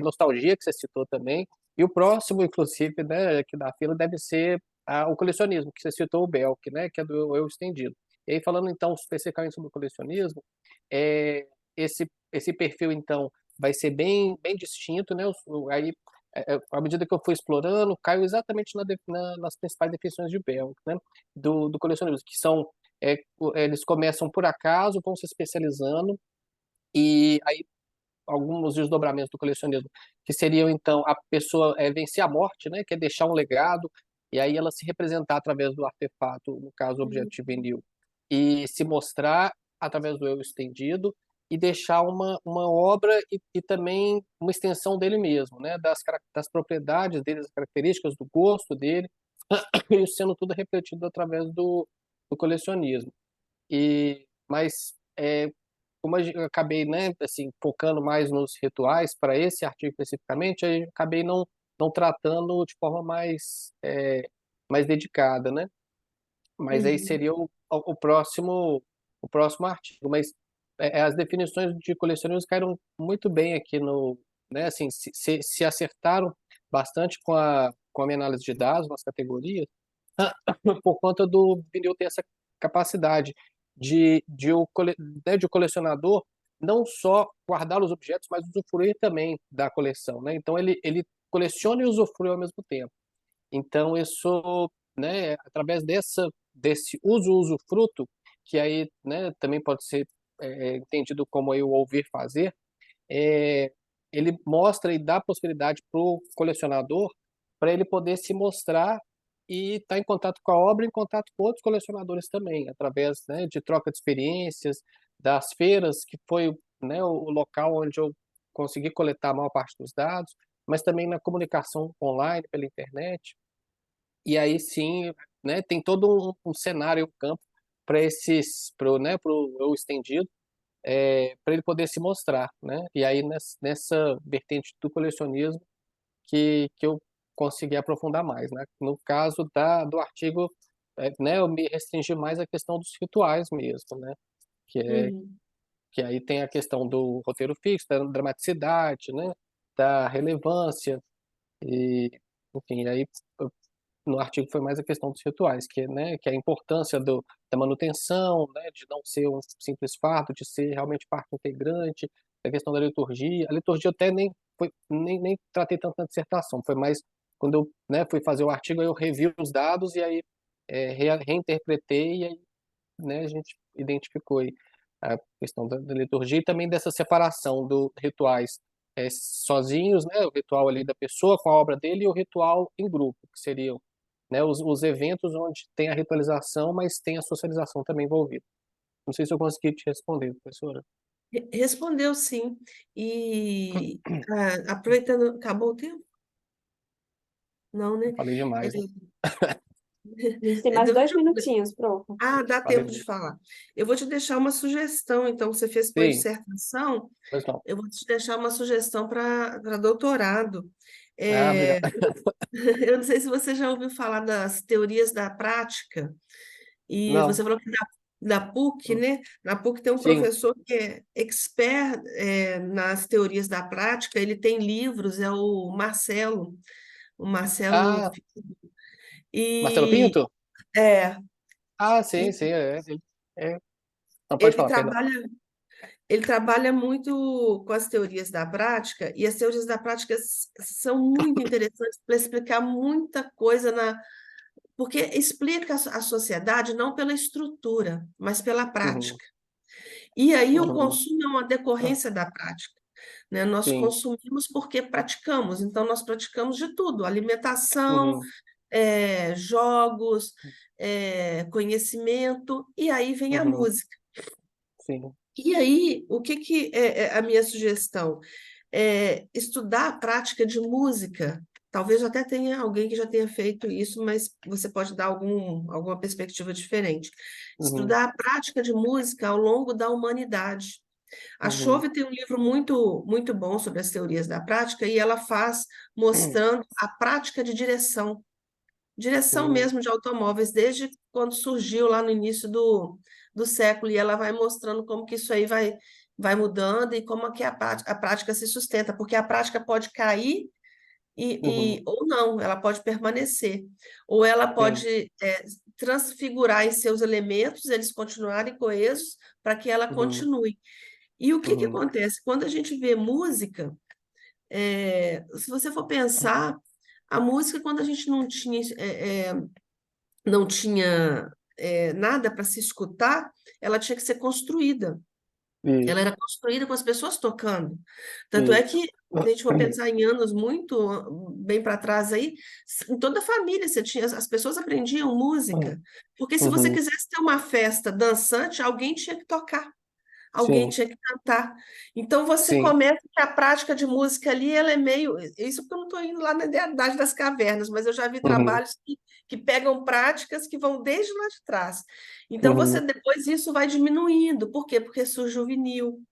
nostalgia que você citou também. E o próximo, inclusive, né, aqui da fila deve ser o colecionismo que você citou o Belk, né, que é do eu estendido. E aí falando então especificamente sobre o colecionismo, é, esse perfil então vai ser bem distinto, né? Aí à medida que eu fui explorando, caiu exatamente nas principais definições de Belk, né? Do colecionismo, que são eles começam por acaso, vão se especializando e aí alguns desdobramentos do colecionismo, que seriam então a pessoa vencer a morte, né? Que é deixar um legado e aí ela se representar através do artefato, no caso o objeto uhum, de vinil, e se mostrar através do eu estendido e deixar uma obra e também uma extensão dele mesmo, né? Das propriedades dele, das características, do gosto dele, isso sendo tudo refletido através do colecionismo. Mas como eu acabei, né, assim, focando mais nos rituais para esse artigo especificamente, aí eu acabei não tratando de forma mais dedicada, né? Mas aí Uhum. seria o próximo artigo. Mas as definições de colecionismo caíram muito bem aqui no, né, assim, se acertaram bastante com a minha análise de dados, nas categorias, por conta do vinil ter essa capacidade de o colecionador não só guardar os objetos, mas usufruir também da coleção, né? Então ele coleciona e usufrui ao mesmo tempo. Então isso, né, através desse uso-usufruto, que aí, né, também pode ser entendido como aí o ouvir fazer, é, ele mostra e dá possibilidade para o colecionador para ele poder se mostrar e estar em contato com a obra, em contato com outros colecionadores também, através, né, de troca de experiências, das feiras, que foi, né, o local onde eu consegui coletar a maior parte dos dados, mas também na comunicação online, pela internet. E aí sim, né, tem todo um cenário, um campo para né, pro eu estendido, para ele poder se mostrar, né? E aí nessa vertente do colecionismo que eu consegui aprofundar mais, né? No caso do artigo, né, eu me restringi mais à questão dos rituais mesmo, né? Que é Uhum. que aí tem a questão do roteiro fixo, da dramaticidade, né? Da relevância e, enfim, aí no artigo foi mais a questão dos rituais, né, que é a importância da manutenção, né, de não ser um simples fardo, de ser realmente parte integrante, a questão da liturgia. A liturgia eu até nem tratei tanto na dissertação, foi mais quando eu, né, fui fazer o artigo, aí eu revi os dados e aí reinterpretei e aí, né, a gente identificou aí a questão da liturgia e também dessa separação dos rituais sozinhos, né, o ritual ali da pessoa com a obra dele e o ritual em grupo, que seriam, né, os eventos onde tem a ritualização, mas tem a socialização também envolvida. Não sei se eu consegui te responder, professora. Respondeu sim. E aproveitando, acabou o tempo? Não, né? Eu falei É, demais, hein? A gente tem mais deixa 2 minutinhos, prof. dá Falei tempo de muito. falar. Eu vou te deixar uma sugestão, então, você fez para Sim, dissertação, pois não. eu vou te deixar uma sugestão para doutorado. Ah, obrigado. É, eu não sei se você já ouviu falar das teorias da prática, e Não, você falou que da PUC, né? Na PUC tem um sim. professor que é expert nas teorias da prática, ele tem livros, é o Marcelo, Ah, Marcelo e Pinto? é, Ah, sim, e sim, é. Não, pode ele falar, perdão. trabalha, ele trabalha muito com as teorias da prática, e as teorias da prática são muito interessantes para explicar muita coisa porque explica a sociedade não pela estrutura, mas pela Uhum, prática. E aí o uhum, consumo é uma decorrência da prática, né? Nós sim. consumimos porque praticamos, então nós praticamos de tudo, alimentação, Uhum, jogos, conhecimento, e aí vem a uhum, música. sim. E aí, o que que é a minha sugestão? Estudar a prática de música. Talvez até tenha alguém que já tenha feito isso, mas você pode dar alguma perspectiva diferente. Uhum, Estudar a prática de música ao longo da humanidade. A uhum, Chove tem um livro muito, muito bom sobre as teorias da prática e ela faz mostrando a prática de direção uhum, mesmo de automóveis, desde quando surgiu lá no início do século, e ela vai mostrando como que isso aí vai mudando e como que a prática se sustenta, porque a prática pode cair uhum, ou não, ela pode permanecer, ou ela sim. pode transfigurar em seus elementos, eles continuarem coesos para que ela Uhum, continue. E o que que uhum, acontece? Quando a gente vê música, se você for pensar, a música, quando a gente não tinha nada para se escutar, ela tinha que ser construída. Ela Isso. era construída com as pessoas tocando. Tanto é que, se a gente for pensar em anos muito bem para trás aí, em toda a família você tinha, as pessoas aprendiam música, porque se você Uhum. quisesse ter uma festa dançante, alguém tinha que tocar. Alguém Sim, tinha que cantar. Então você sim. começa que a prática de música ali, ela é meio. Isso porque eu não estou indo lá na Idade das Cavernas, mas eu já vi Uhum. trabalhos que pegam práticas que vão desde lá de trás. Então você Uhum. depois isso vai diminuindo. Por quê? Porque surge o vinil,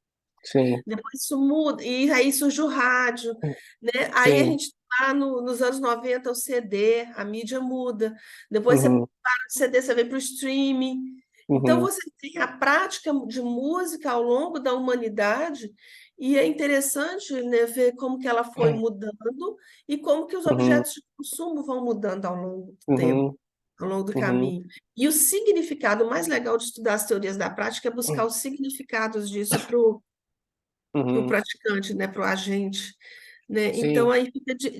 Sim, depois isso muda, e aí surge o rádio, né? Aí a sim. gente está nos anos 90 o CD, a mídia muda. Depois você Uhum. para o CD, você vem para o streaming. Então, Uhum. você tem a prática de música ao longo da humanidade, e é interessante, né, ver como que ela foi mudando e como que os Uhum. objetos de consumo vão mudando ao longo do tempo, Uhum. ao longo do Uhum. caminho. E o significado, o mais legal de estudar as teorias da prática é buscar os significados disso para o Uhum. praticante, né, para o agente. Né? Então, Sim. aí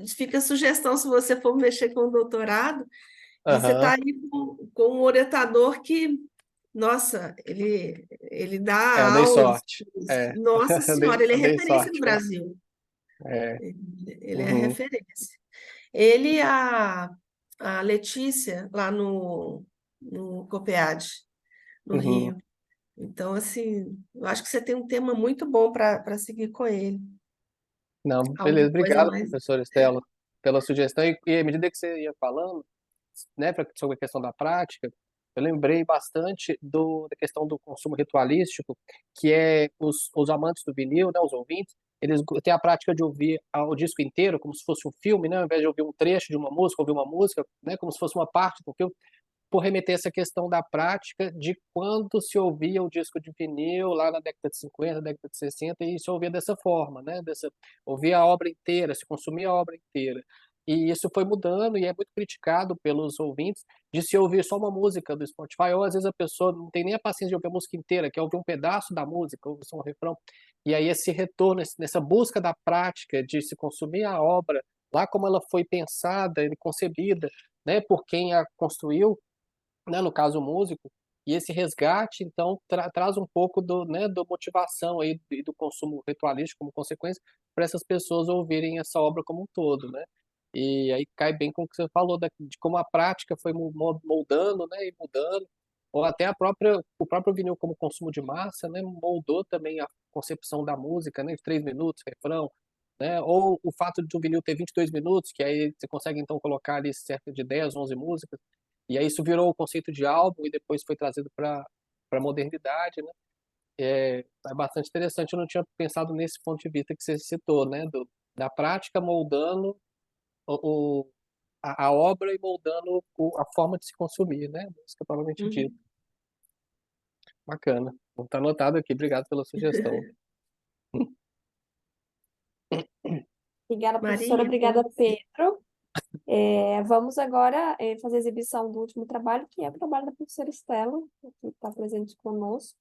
fica a sugestão, se você for mexer com o doutorado, e você está Aham. aí com um orientador que, nossa, ele É, eu dá dei aulas. sorte. É, Nossa eu dei, Senhora, ele é eu dei referência no sorte com ele. Brasil. É. Ele é Uhum. referência. Ele e a Letícia, lá no COPEAD, no Uhum. Rio. Então, assim, eu acho que você tem um tema muito bom para seguir com ele. Não, Alguma beleza. coisa Obrigado, mais. professora Estela, pela sugestão. E à medida que você ia falando, né, sobre a questão da prática, eu lembrei bastante da questão do consumo ritualístico, que é os amantes do vinil, né, os ouvintes, eles têm a prática de ouvir o disco inteiro, como se fosse um filme, né, ao invés de ouvir um trecho de uma música, ouvir uma música, né, como se fosse uma parte do filme, por remeter essa questão da prática de quando se ouvia o disco de vinil lá na década de 50, década de 60, e se ouvia dessa forma, né? Ouvia a obra inteira, se consumia a obra inteira. E isso foi mudando e é muito criticado pelos ouvintes de se ouvir só uma música do Spotify, ou às vezes a pessoa não tem nem a paciência de ouvir a música inteira, quer ouvir um pedaço da música, ouvir só um refrão. E aí esse retorno, nessa busca da prática de se consumir a obra lá como ela foi pensada e concebida, né, por quem a construiu, né, no caso o músico, e esse resgate então traz um pouco né, da motivação aí e do consumo ritualístico como consequência para essas pessoas ouvirem essa obra como um todo, né? E aí cai bem com o que você falou de como a prática foi moldando, né, e mudando, ou até o próprio vinil como consumo de massa, né, moldou também a concepção da música, né, de 3 minutos, refrão, né, ou o fato de um vinil ter 22 minutos, que aí você consegue então colocar ali cerca de 10, 11 músicas, e aí isso virou o conceito de álbum e depois foi trazido para a modernidade, né? É bastante interessante. Eu não tinha pensado nesse ponto de vista que você citou, né? Da prática moldando o, a obra e moldando a forma de se consumir, né? Isso que é provavelmente dito. Uhum. Bacana. Está anotado aqui. Obrigado pela sugestão. Obrigada, professora. Maria, Obrigada, Pedro. Vamos agora fazer a exibição do último trabalho, que é o trabalho da professora Estela, que está presente conosco.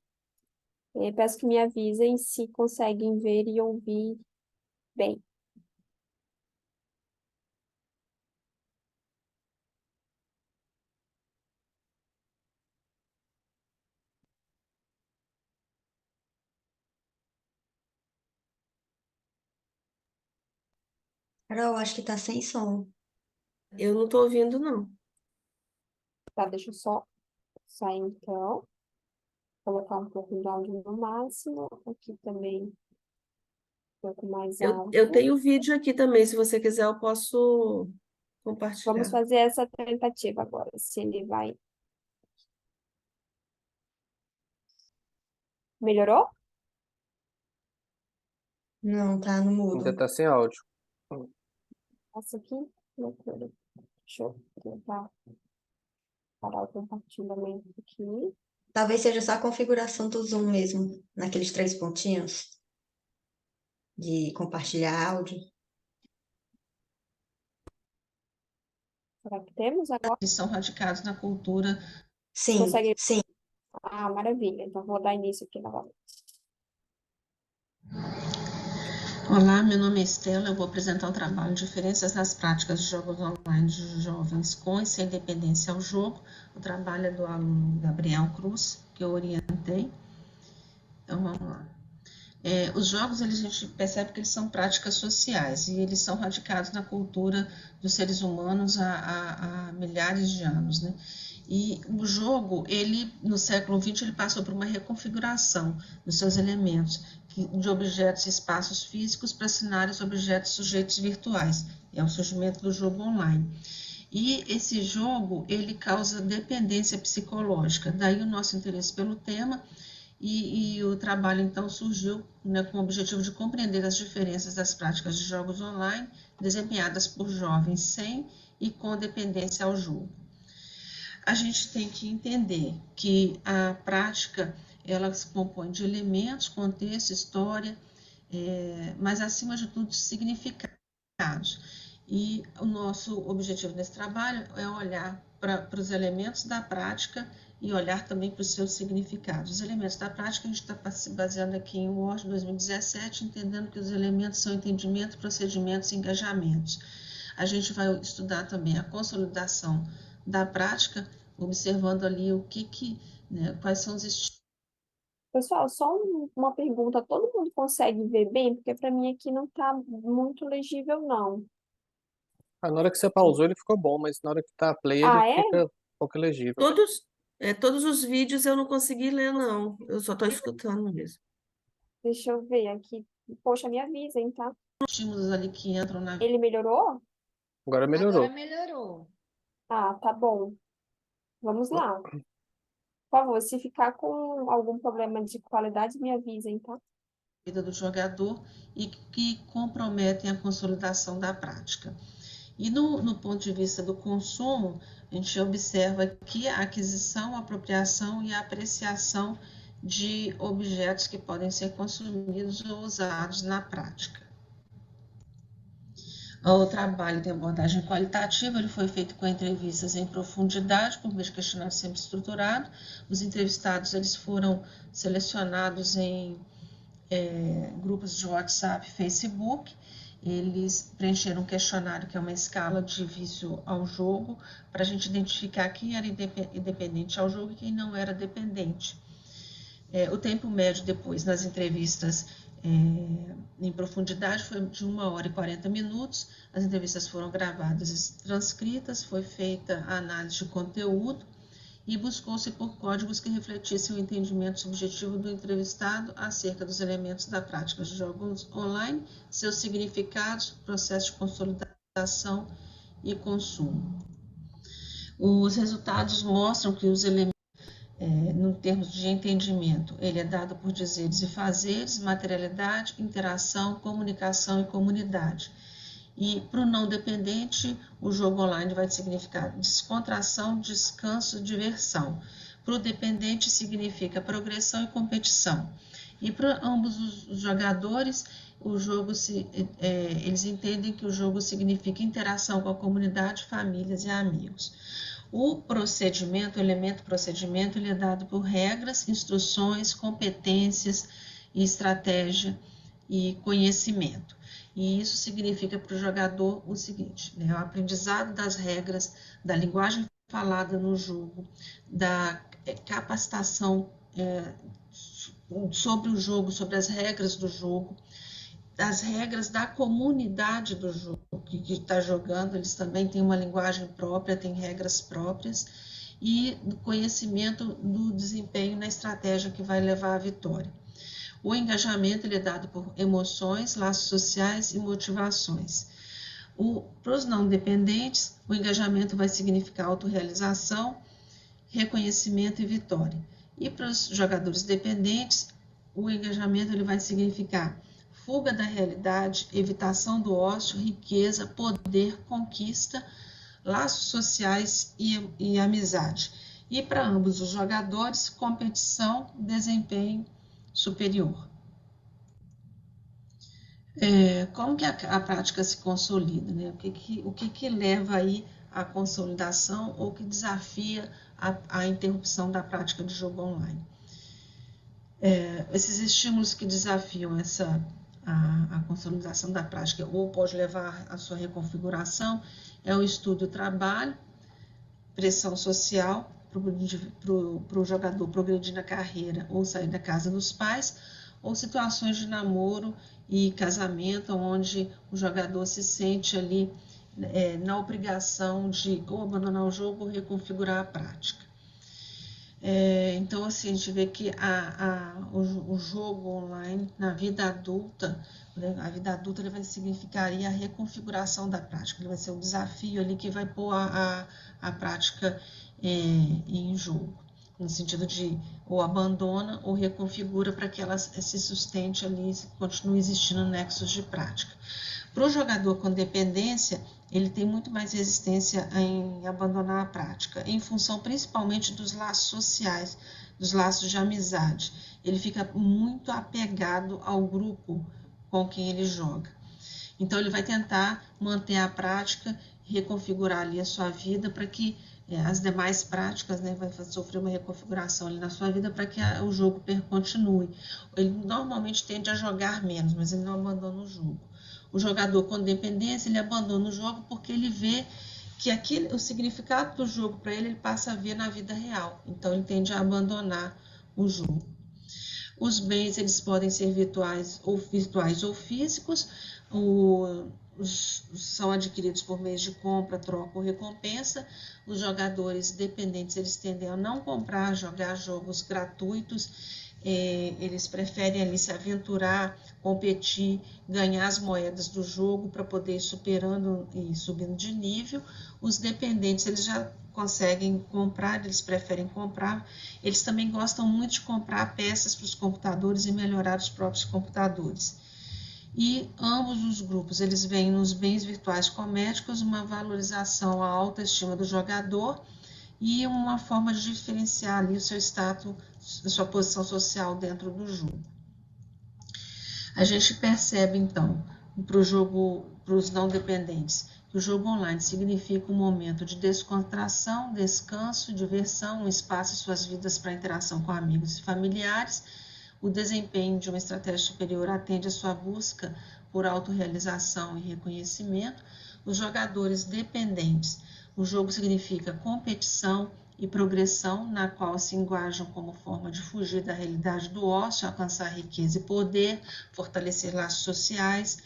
Peço que me avisem se conseguem ver e ouvir bem. Carol, acho que tá sem som. eu não estou ouvindo, não. Tá, deixa eu só sair então. Colocar um pouco de áudio no máximo. Aqui também um pouco mais Eu alto. tenho vídeo aqui também, se você quiser, eu posso Vamos compartilhar. fazer essa tentativa agora, se ele vai. Melhorou? Não, tá no Ainda mudo. está sem áudio. Passa aqui. Loucura. Deixa eu tentar parar o compartilhamento aqui. Talvez seja só a configuração do Zoom mesmo, naqueles 3 pontinhos de compartilhar áudio. Será que temos agora? Eles são radicados na cultura. Sim, Consegue? sim. Ah, maravilha. Então, vou dar início aqui novamente. Olá, meu nome é Estela. Eu vou apresentar o trabalho Diferenças nas Práticas de Jogos Online de Jovens com e Sem Dependência ao Jogo. O trabalho é do aluno Gabriel Cruz, que eu orientei. Então, vamos lá. Os jogos, a gente percebe que eles são práticas sociais e eles são radicados na cultura dos seres humanos há milhares de anos, né? E o jogo, ele no século XX, ele passou por uma reconfiguração dos seus elementos, de objetos e espaços físicos para cenários, objetos, sujeitos virtuais. É o surgimento do jogo online. E esse jogo, ele causa dependência psicológica, daí o nosso interesse pelo tema, e o trabalho então surgiu, né, com o objetivo de compreender as diferenças das práticas de jogos online desempenhadas por jovens sem e com dependência ao jogo. A gente tem que entender que a prática ela se compõe de elementos, contexto, história, mas acima de tudo significados. E o nosso objetivo nesse trabalho é olhar para os elementos da prática e olhar também para os seus significados. Os elementos da prática, a gente está se baseando aqui em WORD 2017, entendendo que os elementos são entendimento, procedimentos e engajamentos. A gente vai estudar também a consolidação da prática, observando ali né, quais são os estilos. Pessoal, só uma pergunta, todo mundo consegue ver bem? Porque para mim aqui não está muito legível, não. Na hora que você pausou, ele ficou bom, mas na hora que tá play, ele Ah, é? fica um pouco elegível. Todos os vídeos eu não consegui ler, não. Eu só estou escutando mesmo. Deixa eu ver aqui. Poxa, me avisem, tá? Estímulos ali que entram na Ele melhorou? Agora melhorou. Agora melhorou. Ah, tá bom. Vamos lá. Por favor, se ficar com algum problema de qualidade, me avisem, tá? vida do jogador e que comprometem a consolidação da prática. E no ponto de vista do consumo, a gente observa aqui a aquisição, a apropriação e a apreciação de objetos que podem ser consumidos ou usados na prática. O trabalho de abordagem qualitativa ele foi feito com entrevistas em profundidade, por meio de questionário sempre estruturado. Os entrevistados eles foram selecionados em grupos de WhatsApp, Facebook. Eles preencheram um questionário que é uma escala de vício ao jogo, para a gente identificar quem era independente ao jogo e quem não era dependente. O tempo médio depois, nas entrevistas em profundidade, foi de 1 hora e 40 minutos. As entrevistas foram gravadas e transcritas, foi feita a análise de conteúdo e buscou-se por códigos que refletissem o entendimento subjetivo do entrevistado acerca dos elementos da prática de jogos online, seus significados, processo de consolidação e consumo. Os resultados mostram que os elementos, no termos de entendimento, ele é dado por dizeres e fazeres, materialidade, interação, comunicação e comunidade. E para o não dependente, o jogo online vai significar descontração, descanso, diversão. Para o dependente, significa progressão e competição. E para ambos os jogadores, eles entendem que o jogo significa interação com a comunidade, famílias e amigos. O procedimento, o elemento procedimento, ele é dado por regras, instruções, competências e estratégia e conhecimento. E isso significa para o jogador o seguinte, né? O aprendizado das regras, da linguagem falada no jogo, da capacitação sobre o jogo, sobre as regras do jogo, das regras da comunidade do jogo que está jogando, eles também têm uma linguagem própria, têm regras próprias, e do conhecimento do desempenho na estratégia que vai levar à vitória. O engajamento ele é dado por emoções, laços sociais e motivações. Para os não dependentes, o engajamento vai significar autorrealização, reconhecimento e vitória. E para os jogadores dependentes, o engajamento ele vai significar fuga da realidade, evitação do ócio, riqueza, poder, conquista, laços sociais e amizade. E para ambos os jogadores, competição, desempenho superior. Como que a prática se consolida, né? O que leva aí à consolidação ou que desafia a interrupção da prática de jogo online? Esses estímulos que desafiam a consolidação da prática ou pode levar à sua reconfiguração é o estudo e o trabalho, pressão social para o jogador progredir na carreira ou sair da casa dos pais, ou situações de namoro e casamento, onde o jogador se sente ali na obrigação de ou abandonar o jogo ou reconfigurar a prática. Então, assim, a gente vê que o jogo online na vida adulta, né, a vida adulta ele vai significaria a reconfiguração da prática, ele vai ser um desafio ali que vai pôr a prática em jogo, no sentido de ou abandona ou reconfigura para que ela se sustente ali, continue existindo nexos de prática. Para o jogador com dependência, ele tem muito mais resistência em abandonar a prática, em função principalmente dos laços sociais, dos laços de amizade. Ele fica muito apegado ao grupo com quem ele joga. Então, ele vai tentar manter a prática, reconfigurar ali a sua vida para que as demais práticas, né, vai sofrer uma reconfiguração ali na sua vida para que o jogo continue. Ele normalmente tende a jogar menos, mas ele não abandona o jogo. O jogador com dependência, ele abandona o jogo porque ele vê que o significado do jogo para ele passa a ver na vida real. Então, ele tende a abandonar o jogo. Os bens, eles podem ser virtuais ou físicos, são adquiridos por meios de compra, troca ou recompensa. Os jogadores dependentes, eles tendem a não comprar, jogar jogos gratuitos, eles preferem ali se aventurar, competir, ganhar as moedas do jogo para poder ir superando e subindo de nível. Os dependentes, eles já conseguem comprar, eles preferem comprar. Eles também gostam muito de comprar peças para os computadores e melhorar os próprios computadores. E ambos os grupos, eles veem nos bens virtuais cosméticos uma valorização à autoestima do jogador e uma forma de diferenciar ali o seu status, a sua posição social dentro do jogo. A gente percebe, então, para os não dependentes, que o jogo online significa um momento de descontração, descanso, diversão, um espaço em suas vidas para interação com amigos e familiares. O desempenho de uma estratégia superior atende à sua busca por autorrealização e reconhecimento. Os jogadores dependentes, o jogo significa competição e progressão, na qual se engajam como forma de fugir da realidade do ócio, alcançar riqueza e poder, fortalecer laços sociais.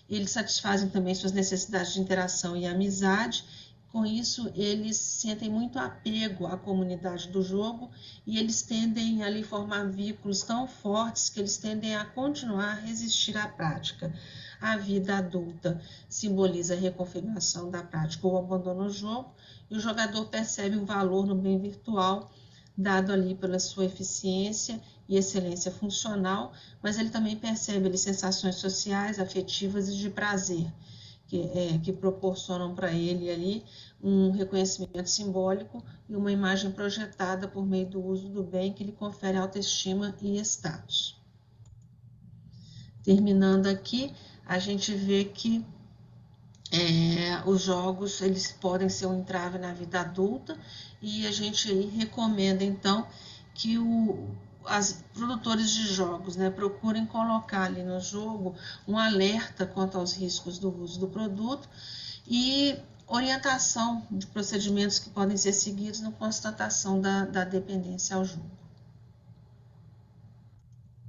Eles satisfazem também suas necessidades de interação e amizade. Com isso, eles sentem muito apego à comunidade do jogo e eles tendem a formar vínculos tão fortes que eles tendem a continuar a resistir à prática. A vida adulta simboliza a reconfiguração da prática ou abandono do jogo, e o jogador percebe um valor no bem virtual, dado ali pela sua eficiência e excelência funcional, mas ele também percebe ali sensações sociais, afetivas e de prazer, que proporcionam para ele ali um reconhecimento simbólico e uma imagem projetada por meio do uso do bem que lhe confere autoestima e status. Terminando aqui, a gente vê que os jogos eles podem ser um entrave na vida adulta e a gente recomenda então que as produtores de jogos, né, procurem colocar ali no jogo um alerta quanto aos riscos do uso do produto e orientação de procedimentos que podem ser seguidos na constatação da dependência ao jogo.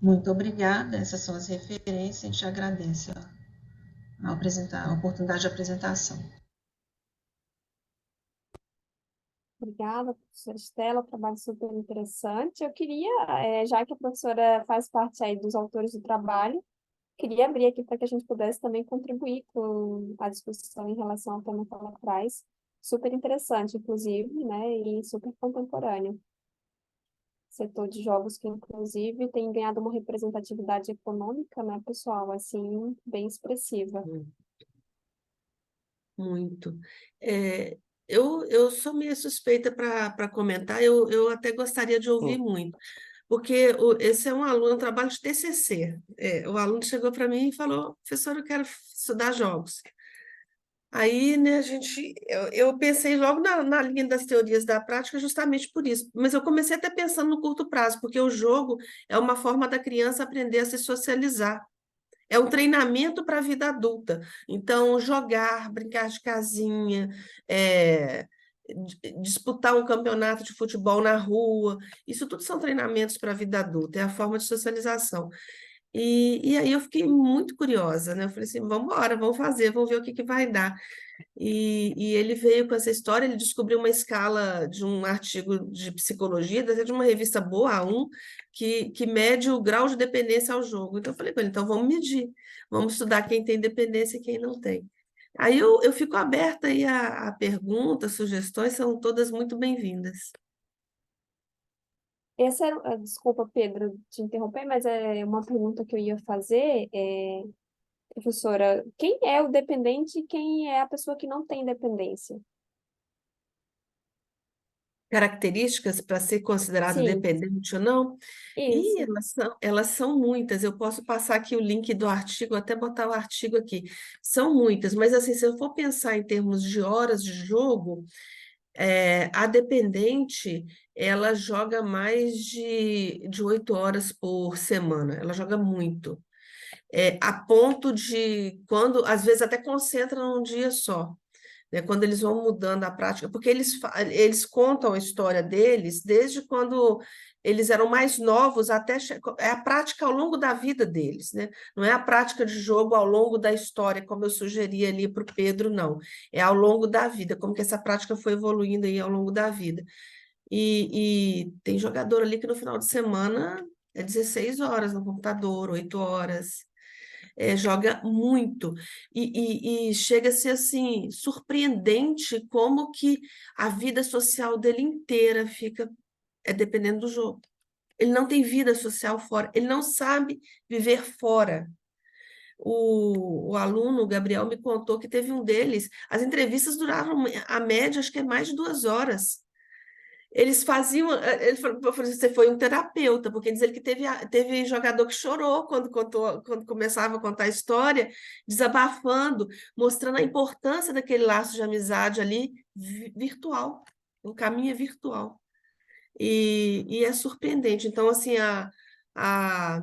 Muito obrigada, essas são as referências, a gente agradece a oportunidade de apresentação. Obrigada, professora Estela, trabalho super interessante. Eu queria, já que a professora faz parte aí dos autores do trabalho, queria abrir aqui para que a gente pudesse também contribuir com a discussão em relação ao tema que ela traz. Super interessante, inclusive, né, e super contemporâneo. Setor de jogos que, inclusive, tem ganhado uma representatividade econômica, né, pessoal, assim, bem expressiva. Muito. Eu sou meio suspeita para comentar, eu até gostaria de ouvir muito, porque esse é um aluno, um trabalho de TCC. O aluno chegou para mim e falou, professor, eu quero estudar jogos. Aí, né, eu pensei logo na linha das teorias da prática justamente por isso, mas eu comecei até pensando no curto prazo, porque o jogo é uma forma da criança aprender a se socializar. É um treinamento para a vida adulta. Então, jogar, brincar de casinha, disputar um campeonato de futebol na rua. Isso tudo são treinamentos para a vida adulta, é a forma de socialização. E aí eu fiquei muito curiosa, né? Eu falei assim, vamos embora, vamos fazer, vamos ver o que vai dar. E ele veio com essa história, ele descobriu uma escala de um artigo de psicologia, até de uma revista boa, A1, que mede o grau de dependência ao jogo. Então eu falei com ele, então vamos medir, vamos estudar quem tem dependência e quem não tem. Aí eu fico aberta aí a perguntas, sugestões, são todas muito bem-vindas. Essa era, desculpa, Pedro, te interromper, mas é uma pergunta que eu ia fazer, professora, quem é o dependente e quem é a pessoa que não tem dependência? Características para ser considerado Sim, dependente ou não? isso. Elas são muitas. Eu posso passar aqui o link do artigo, até botar o artigo aqui. São muitas, mas assim, se eu for pensar em termos de horas de jogo, a dependente, ela joga mais de 8 horas por semana. Ela joga muito. A ponto de, quando, às vezes, até concentra num dia só, né, quando eles vão mudando a prática, porque eles contam a história deles desde quando eles eram mais novos, é a prática ao longo da vida deles, né? Não é a prática de jogo ao longo da história, como eu sugeri ali para o Pedro, não. É ao longo da vida, como que essa prática foi evoluindo aí ao longo da vida. E tem jogador ali que no final de semana é 16 horas no computador, 8 horas, joga muito e chega a ser assim surpreendente como que a vida social dele inteira fica dependendo do jogo. Ele não tem vida social fora, ele não sabe viver fora. O aluno, o Gabriel, me contou que teve um deles, as entrevistas duravam, a média, acho que é mais de 2 horas. Eles faziam. Ele falou, você foi um terapeuta, porque diz ele que teve jogador que chorou quando começava a contar a história, desabafando, mostrando a importância daquele laço de amizade ali virtual. O caminho é virtual. E é surpreendente. Então, assim, a,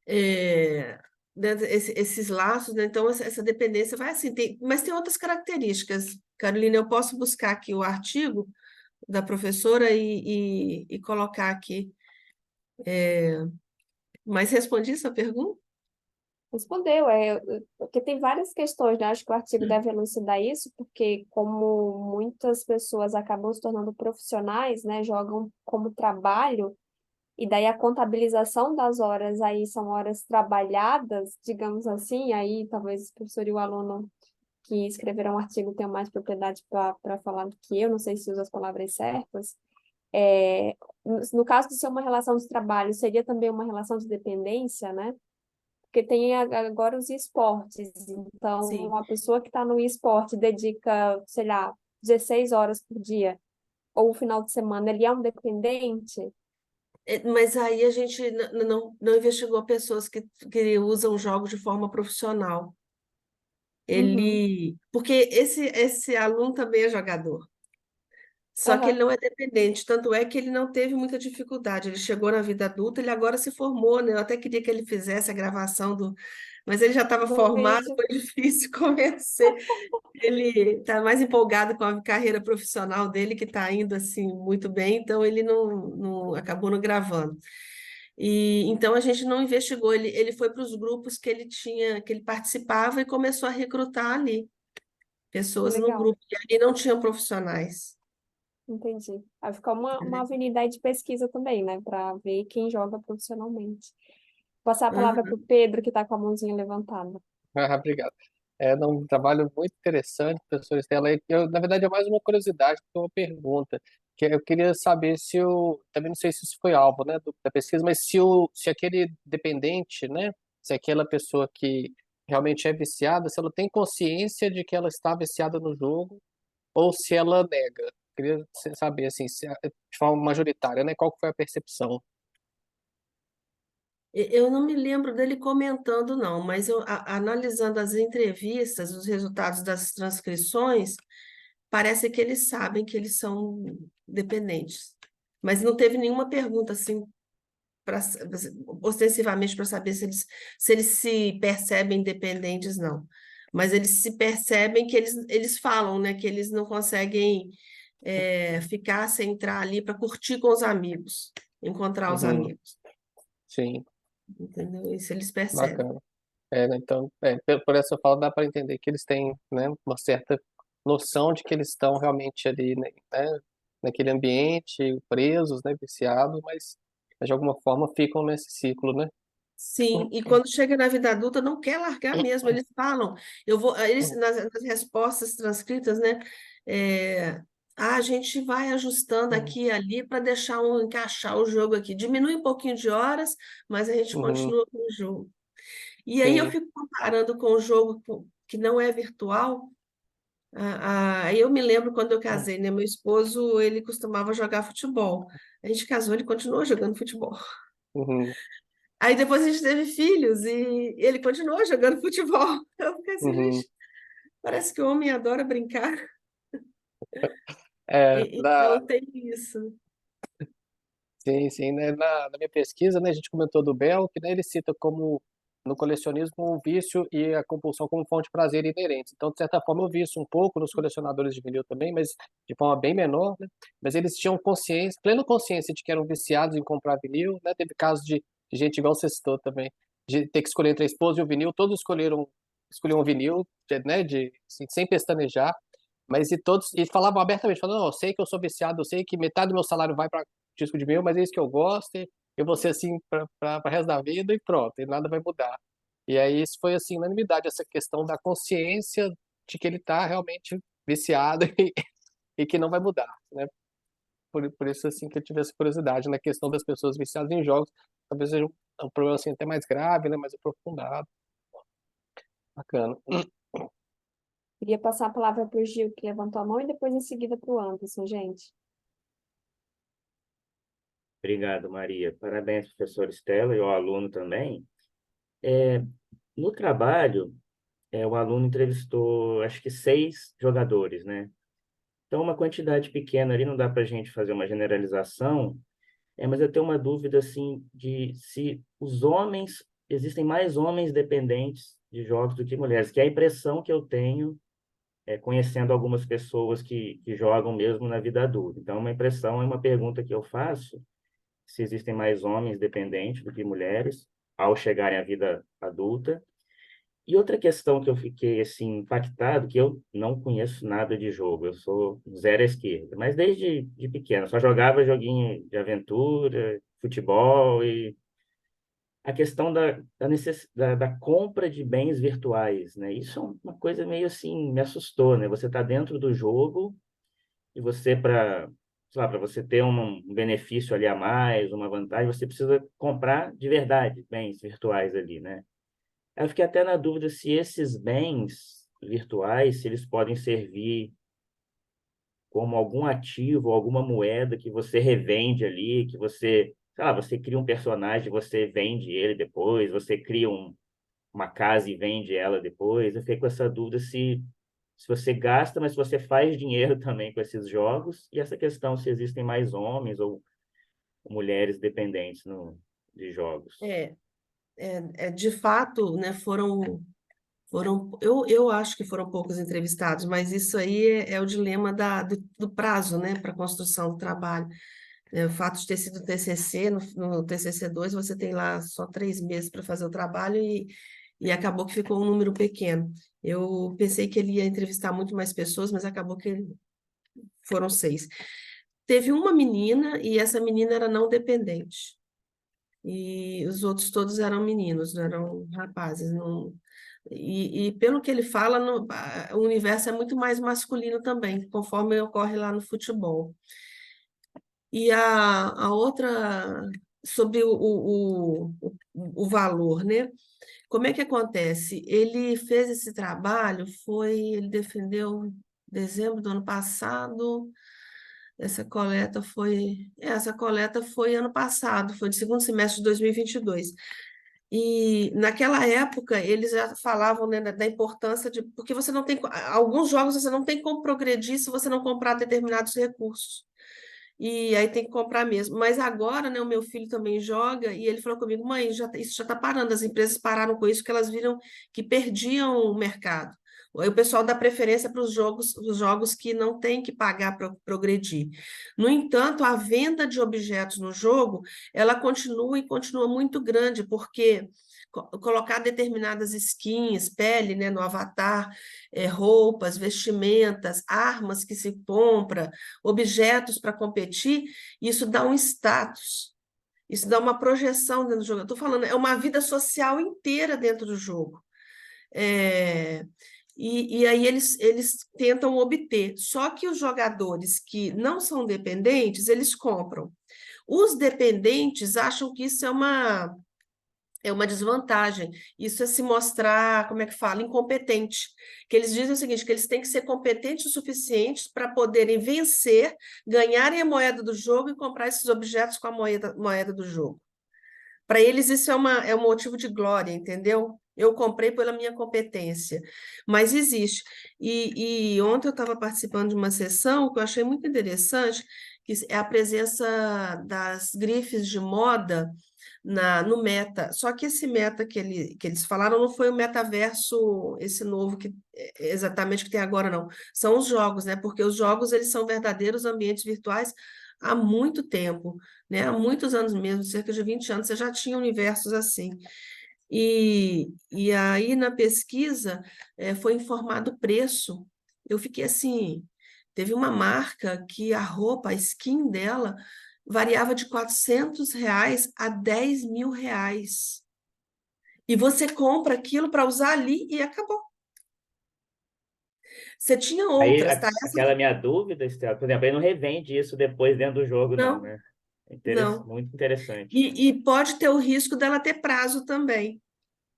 é, né, esses laços, né? Então, essa dependência vai assim. Mas tem outras características. Carolina, eu posso buscar aqui o artigo da professora e colocar aqui. Mas respondi essa pergunta? Respondeu, porque tem várias questões, né? Acho que o artigo deve elucidar isso, porque como muitas pessoas acabam se tornando profissionais, né? Jogam como trabalho, e daí a contabilização das horas aí são horas trabalhadas, digamos assim, aí talvez o professor e o aluno que escreveram o artigo tenham mais propriedade para falar do que eu, não sei se uso as palavras certas. É, no caso de ser uma relação de trabalho, seria também uma relação de dependência, né? Porque tem agora os esportes. Então, Sim. uma pessoa que está no esporte dedica, sei lá, 16 horas por dia, ou o final de semana, ele é um dependente? Mas aí a gente não investigou pessoas que usam jogos de forma profissional. Uhum. Porque esse aluno também é jogador. Só que ele Aham. não é dependente, tanto é que ele não teve muita dificuldade. Ele chegou na vida adulta, ele agora se formou, né? Eu até queria que ele fizesse a gravação mas ele já estava Do formado, vídeo. foi difícil convencer. Ele está mais empolgado com a carreira profissional dele, que está indo assim muito bem, então ele não acabou não gravando. E então a gente não investigou, ele foi para os grupos que ele tinha, que ele participava e começou a recrutar ali pessoas no Legal, grupo, e ali não tinham profissionais. entendi. Vai ficar uma avenida aí de pesquisa também, né? Para ver quem joga profissionalmente. Vou passar a palavra para o Uhum. Pedro, que está com a mãozinha levantada. Ah, obrigado. Um trabalho muito interessante, professor Estela. Na verdade, é mais uma curiosidade do que uma pergunta. Que eu queria saber se também não sei se isso foi alvo, né, da pesquisa, mas se aquele dependente, né, se aquela pessoa que realmente é viciada, se ela tem consciência de que ela está viciada no jogo ou se ela nega. Queria saber, assim, de forma majoritária, né, qual que foi a percepção. Eu não me lembro dele comentando, não, mas analisando as entrevistas, os resultados das transcrições, parece que eles sabem que eles são dependentes. Mas não teve nenhuma pergunta assim, ostensivamente para saber se eles se percebem dependentes, não. mas eles se percebem que eles falam, né, que eles não conseguem ficar sem entrar ali para curtir com os amigos, encontrar os Uhum. amigos, Sim, entendeu? Isso eles percebem. bacana. Né, então, por essa eu falo, dá para entender que eles têm, né, uma certa noção de que eles estão realmente ali, né, naquele ambiente, presos, né, viciados, mas de alguma forma ficam nesse ciclo, né? Sim, e quando chega na vida adulta não quer largar mesmo, eles falam, nas respostas transcritas, né, a gente vai ajustando aqui e ali para encaixar o jogo aqui, diminui um pouquinho de horas, mas a gente Uhum, continua com o jogo. E aí eu sim. fico comparando com o jogo que não é virtual. Aí eu me lembro quando eu casei, né, meu esposo, ele costumava jogar futebol. A gente casou, ele continuou jogando futebol. Uhum, Aí depois a gente teve filhos e ele continuou jogando futebol. Eu fiquei assim, uhum. gente, parece que o homem adora brincar. É, Então tem isso. sim, sim, né? Na minha pesquisa, né, a gente comentou do Bell, que né, ele cita como no colecionismo o vício e a compulsão como fonte de prazer inerentes. Então, de certa forma, eu vi isso um pouco nos colecionadores de vinil também, mas de forma bem menor, né? Mas eles tinham consciência, plena consciência de que eram viciados em comprar vinil, né? Teve casos de gente, igual você citou também, de ter que escolher entre a esposa e o vinil, todos escolheram um vinil, né, assim, sem pestanejar, mas e falavam abertamente, falando, não, eu sei que eu sou viciado, eu sei que metade do meu salário vai para disco de vinil, mas é isso que eu gosto, e eu vou ser assim para o resto da vida e pronto, e nada vai mudar. E aí isso foi assim, unanimidade, essa questão da consciência de que ele está realmente viciado e que não vai mudar, né? Por isso assim que eu tive essa curiosidade na questão das pessoas viciadas em jogos, talvez seja um problema assim até mais grave, né, mais aprofundado. Bacana. Queria passar a palavra para o Gil, que levantou a mão, e depois em seguida para o Anderson, gente. Obrigado, Maria. Parabéns, professor Estela, e ao aluno também. É, no trabalho, o aluno entrevistou, acho que 6 jogadores, né? Então, uma quantidade pequena ali, não dá para a gente fazer uma generalização, mas eu tenho uma dúvida, assim, de se existem mais homens dependentes de jogos do que mulheres, que é a impressão que eu tenho, conhecendo algumas pessoas que jogam mesmo na vida adulta. Então, uma impressão é uma pergunta que eu faço, se existem mais homens dependentes do que mulheres ao chegarem à vida adulta. E outra questão que eu fiquei assim impactado, que eu não conheço nada de jogo, eu sou zero à esquerda, mas desde de pequeno só jogava joguinho de aventura, futebol e a questão da compra de bens virtuais, né? Isso é uma coisa meio assim, me assustou, né? Você está dentro do jogo e você para você ter um benefício ali a mais, uma vantagem, você precisa comprar de verdade bens virtuais ali, né? Eu fiquei até na dúvida se esses bens virtuais, se eles podem servir como algum ativo, alguma moeda que você revende ali, que você, sei lá, você cria um personagem, você vende ele depois, você cria uma casa e vende ela depois. Eu fiquei com essa dúvida se você gasta, mas se você faz dinheiro também com esses jogos, e essa questão se existem mais homens ou mulheres dependentes de jogos. De fato, né, eu acho que foram poucos entrevistados, mas isso aí é o dilema do prazo, né, para a construção do trabalho. O fato de ter sido TCC, no TCC2 você tem lá só 3 meses para fazer o trabalho e acabou que ficou um número pequeno. Eu pensei que ele ia entrevistar muito mais pessoas, mas acabou que foram 6. Teve uma menina e essa menina era não dependente. E os outros todos eram meninos, não eram rapazes. Não... E pelo que ele fala, o universo é muito mais masculino também, conforme ocorre lá no futebol. E a outra, sobre o valor, né? Como é que acontece? Ele fez esse trabalho, ele defendeu em dezembro do ano passado. Essa coleta foi ano passado, foi no segundo semestre de 2022. E naquela época eles já falavam, né, da importância porque você não tem alguns jogos você não tem como progredir se você não comprar determinados recursos. E aí tem que comprar mesmo. Mas agora, né, o meu filho também joga e ele falou comigo, mãe, isso já está parando, as empresas pararam com isso porque elas viram que perdiam o mercado. Aí o pessoal dá preferência para os jogos que não tem que pagar para progredir. No entanto, a venda de objetos no jogo, ela continua e continua muito grande, porque colocar determinadas skins, pele, né, no avatar, roupas, vestimentas, armas que se compra, objetos para competir, isso dá um status. Isso dá uma projeção dentro do jogo. Eu estou falando, é uma vida social inteira dentro do jogo. É, e aí eles tentam obter. Só que os jogadores que não são dependentes, eles compram. Os dependentes acham que isso é uma desvantagem. Isso é se mostrar, como é que fala, incompetente. Que eles dizem o seguinte, que eles têm que ser competentes o suficiente para poderem vencer, ganharem a moeda do jogo e comprar esses objetos com a moeda do jogo. Para eles isso é um motivo de glória, entendeu? Eu comprei pela minha competência, mas existe. E ontem eu estava participando de uma sessão que eu achei muito interessante, que é a presença das grifes de moda no Meta. Só que esse Meta que eles falaram não foi o metaverso, esse novo que exatamente que tem agora, não. São os jogos, né? Porque os jogos eles são verdadeiros ambientes virtuais há muito tempo, né? Há muitos anos mesmo, cerca de 20 anos, você já tinha universos assim. E aí, na pesquisa, foi informado o preço. Eu fiquei assim, teve uma marca que a roupa, a skin dela, variava de R$ 400 a R$ 10.000. E você compra aquilo para usar ali e acabou. Você tinha Aí, outras, tá? aquela minha dúvida, Estela, por exemplo, ele não revende isso depois dentro do jogo, não, Não, né? não. Muito interessante. E pode ter o risco dela ter prazo também.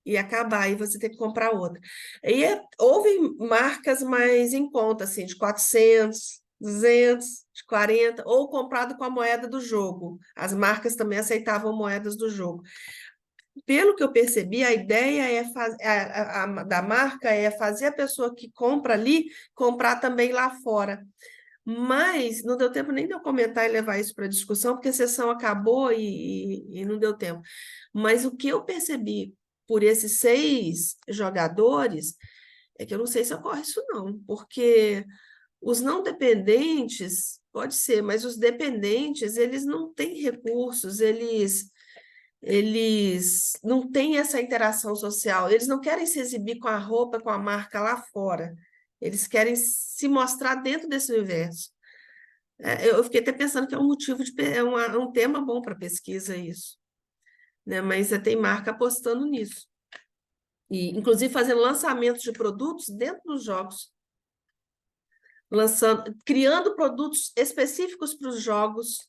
E acabar, e você ter que comprar outra. Houve marcas mais em conta, assim, de 400, 200, de 40, ou comprado com a moeda do jogo. As marcas também aceitavam moedas do jogo. Pelo que eu percebi, a ideia da marca é fazer a pessoa que compra ali comprar também lá fora. Mas não deu tempo nem de eu comentar e levar isso para discussão, porque a sessão acabou e não deu tempo. Mas o que eu percebi por esses 6 jogadores é que eu não sei se ocorre isso, não, porque os não dependentes, pode ser, mas os dependentes, eles não têm recursos, eles não têm essa interação social, eles não querem se exibir com a roupa, com a marca lá fora, eles querem se mostrar dentro desse universo. Eu fiquei até pensando que é um motivo um tema bom para pesquisa isso, né? Mas tem marca apostando nisso. E, inclusive, fazendo lançamentos de produtos dentro dos jogos, criando produtos específicos para os jogos.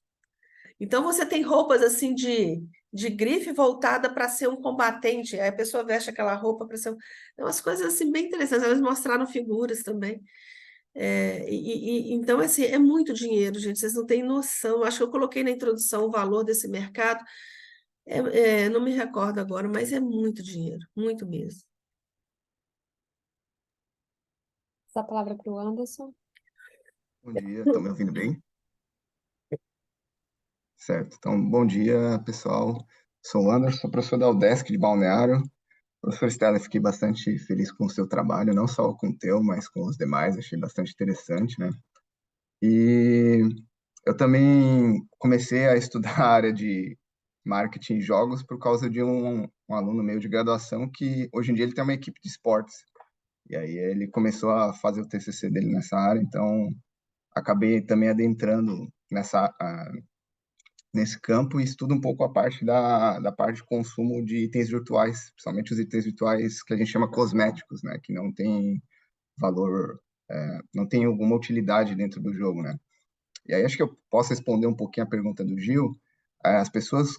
Então, você tem roupas assim de grife voltada para ser um combatente, aí a pessoa veste aquela roupa para ser umas coisas assim bem interessantes. Elas mostraram figuras também. Então, assim, é muito dinheiro, gente, vocês não têm noção. Acho que eu coloquei na introdução o valor desse mercado, não me recordo agora, mas é muito dinheiro, muito mesmo. Essa palavra para o Anderson. Bom dia, estão me ouvindo bem? Certo, então, bom dia, pessoal. Sou o Anderson, sou professor da UDESC de Balneário. Professor Stella, fiquei bastante feliz com o seu trabalho, não só com o teu, mas com os demais, achei bastante interessante, né? E eu também comecei a estudar a área de marketing e jogos por causa de um aluno meu de graduação que hoje em dia ele tem uma equipe de esportes. E aí ele começou a fazer o TCC dele nessa área, então acabei também adentrando nesse campo e estudo um pouco a parte da parte de consumo de itens virtuais, principalmente os itens virtuais que a gente chama cosméticos, né, que não tem valor, não tem alguma utilidade dentro do jogo, né. E aí acho que eu posso responder um pouquinho a pergunta do Gil. As pessoas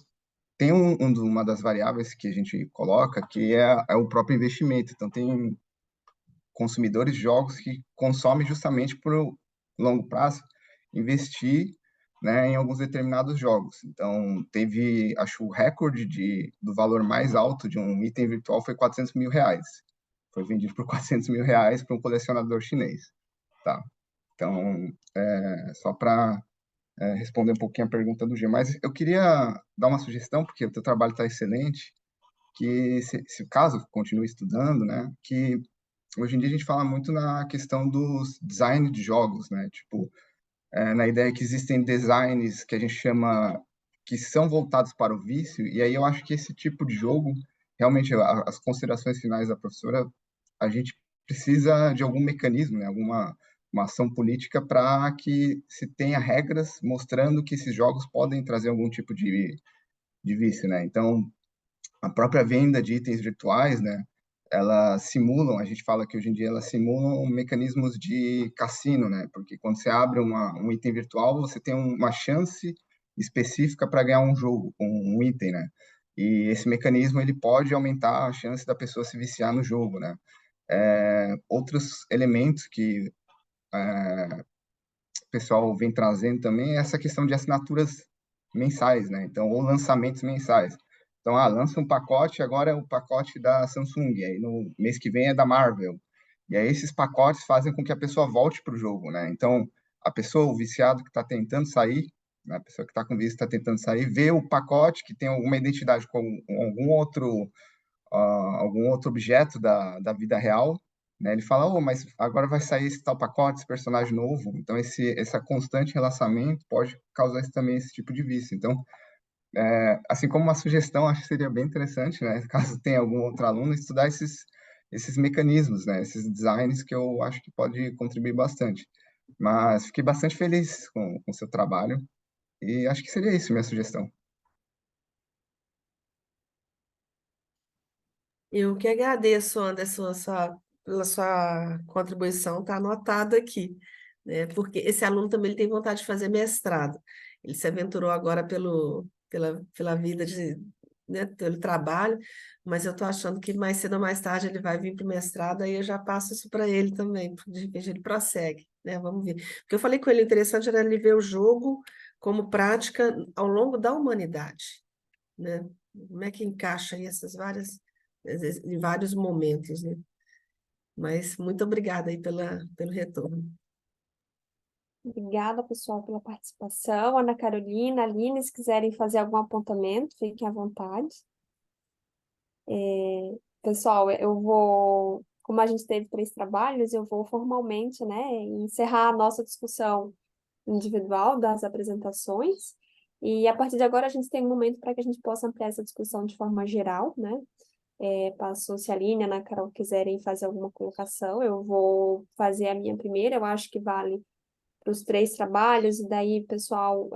têm uma das variáveis que a gente coloca, que é o próprio investimento. Então tem consumidores de jogos que consomem justamente por longo prazo, investir, né, em alguns determinados jogos. Então, acho o recorde do valor mais alto de um item virtual foi R$ 400.000. Foi vendido por R$ 400.000 para um colecionador chinês. Tá? Então, só para responder um pouquinho a pergunta do G. Mas eu queria dar uma sugestão, porque o teu trabalho está excelente, que se caso continue estudando, né, que hoje em dia a gente fala muito na questão dos design de jogos, né? Tipo, na ideia que existem designs que a gente chama que são voltados para o vício, e aí eu acho que esse tipo de jogo, realmente, as considerações finais da professora, a gente precisa de algum mecanismo, né? Alguma uma ação política para que se tenha regras mostrando que esses jogos podem trazer algum tipo de vício, né? Então, a própria venda de itens virtuais, né? Elas simulam, a gente fala que hoje em dia elas simulam mecanismos de cassino, né? Porque quando você abre um item virtual, você tem uma chance específica para ganhar um jogo com um item, né? E esse mecanismo ele pode aumentar a chance da pessoa se viciar no jogo, né? Outros elementos que o pessoal vem trazendo também é essa questão de assinaturas mensais, né? Então, ou lançamentos mensais. Então, lança um pacote, agora é o pacote da Samsung, aí no mês que vem é da Marvel. E aí esses pacotes fazem com que a pessoa volte para o jogo, né? Então, a pessoa, o viciado que está tentando sair, né? A pessoa que está com vício está tentando sair, vê o pacote que tem alguma identidade com algum outro objeto da vida real, né? Ele fala, oh, mas agora vai sair esse tal pacote, esse personagem novo. Então, essa constante relacionamento pode causar também esse tipo de vício. Então, assim como uma sugestão, acho que seria bem interessante, né? Caso tenha algum outro aluno, estudar esses mecanismos, né? Esses designs que eu acho que pode contribuir bastante. Mas fiquei bastante feliz com o seu trabalho e acho que seria isso minha sugestão. Eu que agradeço, Anderson, pela sua contribuição, está anotado aqui, né? Porque esse aluno também ele tem vontade de fazer mestrado. Ele se aventurou agora pela vida né, pelo trabalho, mas eu estou achando que mais cedo ou mais tarde ele vai vir para o mestrado, aí eu já passo isso para ele também, de repente ele prossegue, né? Vamos ver. Porque eu falei com ele, o interessante era ele ver o jogo como prática ao longo da humanidade, né? Como é que encaixa aí em vários momentos, né? Mas muito obrigada aí pelo retorno. Obrigada, pessoal, pela participação. Ana Carolina, Aline, se quiserem fazer algum apontamento, fiquem à vontade. Pessoal, eu vou, como a gente teve 3 trabalhos, eu vou formalmente, né, encerrar a nossa discussão individual das apresentações. E a partir de agora a gente tem um momento para que a gente possa ampliar essa discussão de forma geral, né? Passou se a Aline e a Ana Carol quiserem fazer alguma colocação, eu vou fazer a minha primeira, eu acho que vale para os 3 trabalhos, e daí, pessoal,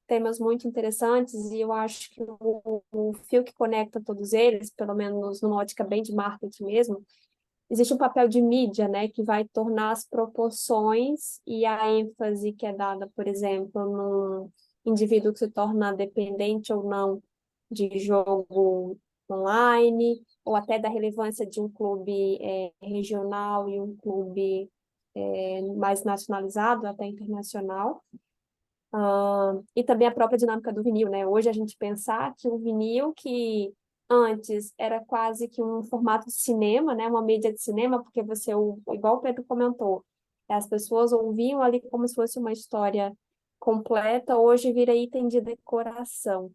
temas muito interessantes, e eu acho que o fio que conecta todos eles, pelo menos numa ótica bem de marketing mesmo, existe um papel de mídia, né, que vai tornar as proporções e a ênfase que é dada, por exemplo, num indivíduo que se torna dependente ou não de jogo online, ou até da relevância de um clube regional e um clube mais nacionalizado, até internacional. E também a própria dinâmica do vinil, né? Hoje a gente pensar que o vinil, que antes era quase que um formato de cinema, né? Uma mídia de cinema, porque você, igual o Pedro comentou, as pessoas ouviam ali como se fosse uma história completa, hoje vira item de decoração,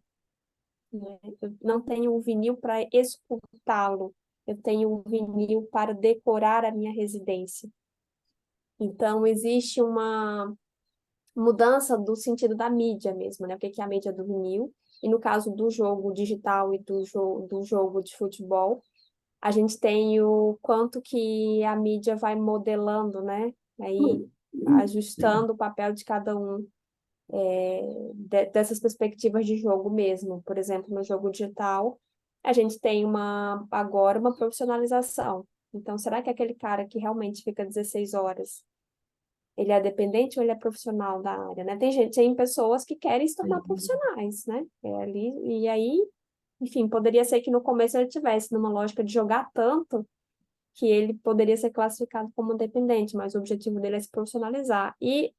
né? Eu não tenho o vinil para escutá-lo, eu tenho o vinil para decorar a minha residência. Então, existe uma mudança do sentido da mídia mesmo, né? O que é a mídia do vinil. E no caso do jogo digital e do jogo de futebol, a gente tem o quanto que a mídia vai modelando, né? Aí ajustando o papel de cada um dessas perspectivas de jogo mesmo. Por exemplo, no jogo digital, a gente tem agora uma profissionalização. Então, será que aquele cara que realmente fica 16 horas ele é dependente ou ele é profissional da área, né? Tem pessoas que querem se tornar profissionais, né? Ali, e aí, enfim, poderia ser que no começo ele tivesse numa lógica de jogar tanto que ele poderia ser classificado como dependente, mas o objetivo dele é se profissionalizar. E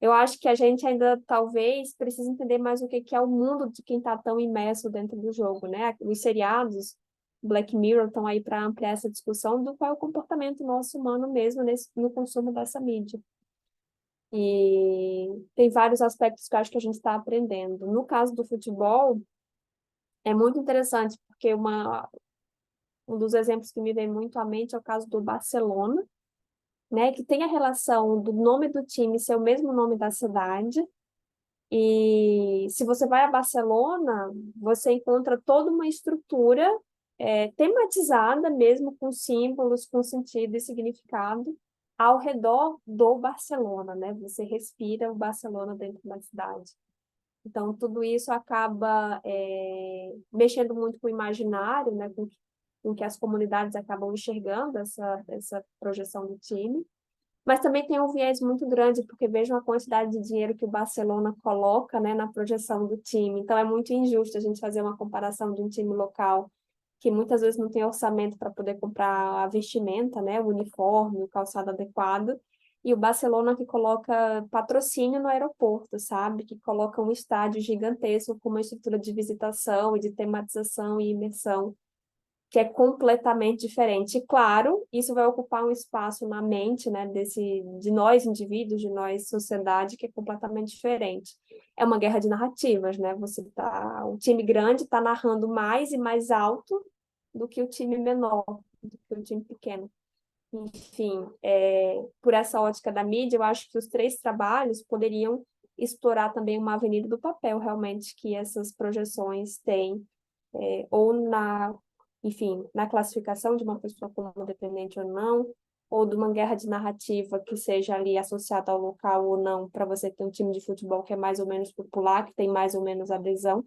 eu acho que a gente ainda talvez precise entender mais o que é o mundo de quem está tão imerso dentro do jogo, né? Os seriados, Black Mirror, estão aí para ampliar essa discussão do qual é o comportamento nosso humano mesmo no consumo dessa mídia. E tem vários aspectos que eu acho que a gente está aprendendo. No caso do futebol, é muito interessante, porque Um dos exemplos que me vem muito à mente é o caso do Barcelona, né, que tem a relação do nome do time ser o mesmo nome da cidade. E se você vai a Barcelona, você encontra toda uma estrutura tematizada mesmo com símbolos, com sentido e significado ao redor do Barcelona, né? Você respira o Barcelona dentro da cidade. Então, tudo isso acaba mexendo muito com o imaginário, né? Com que as comunidades acabam enxergando essa projeção do time. Mas também tem um viés muito grande, porque vejam a quantidade de dinheiro que o Barcelona coloca, né, na projeção do time. Então, é muito injusto a gente fazer uma comparação de um time local que muitas vezes não tem orçamento para poder comprar a vestimenta, né, o uniforme, o calçado adequado, e o Barcelona que coloca patrocínio no aeroporto, sabe? Que coloca um estádio gigantesco com uma estrutura de visitação e de tematização e imersão que é completamente diferente. E, claro, isso vai ocupar um espaço na mente, né, de nós indivíduos, de nós sociedade, que é completamente diferente. É uma guerra de narrativas, né? O time grande está narrando mais e mais alto do que o time menor, do que o time pequeno. Enfim, por essa ótica da mídia, eu acho que os três trabalhos poderiam explorar também uma avenida do papel, realmente, que essas projeções têm, ou enfim, na classificação de uma pessoa como dependente ou não, ou de uma guerra de narrativa que seja ali associada ao local ou não, para você ter um time de futebol que é mais ou menos popular, que tem mais ou menos adesão,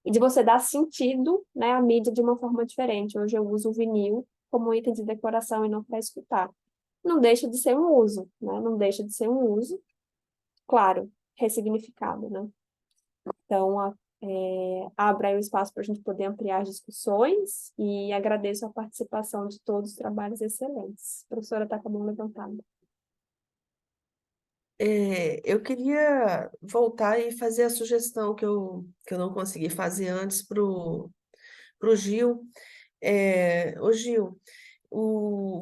e de você dar sentido, né, à mídia de uma forma diferente. Hoje eu uso o vinil como item de decoração e não para escutar. Não deixa de ser um uso, né? Não deixa de ser um uso, claro, ressignificado, né? Então, abra aí o espaço para a gente poder ampliar as discussões e agradeço a participação de todos os trabalhos excelentes. A professora está com a mão levantada. Eu queria voltar e fazer a sugestão que eu não consegui fazer antes para o Gil. Ô Gil,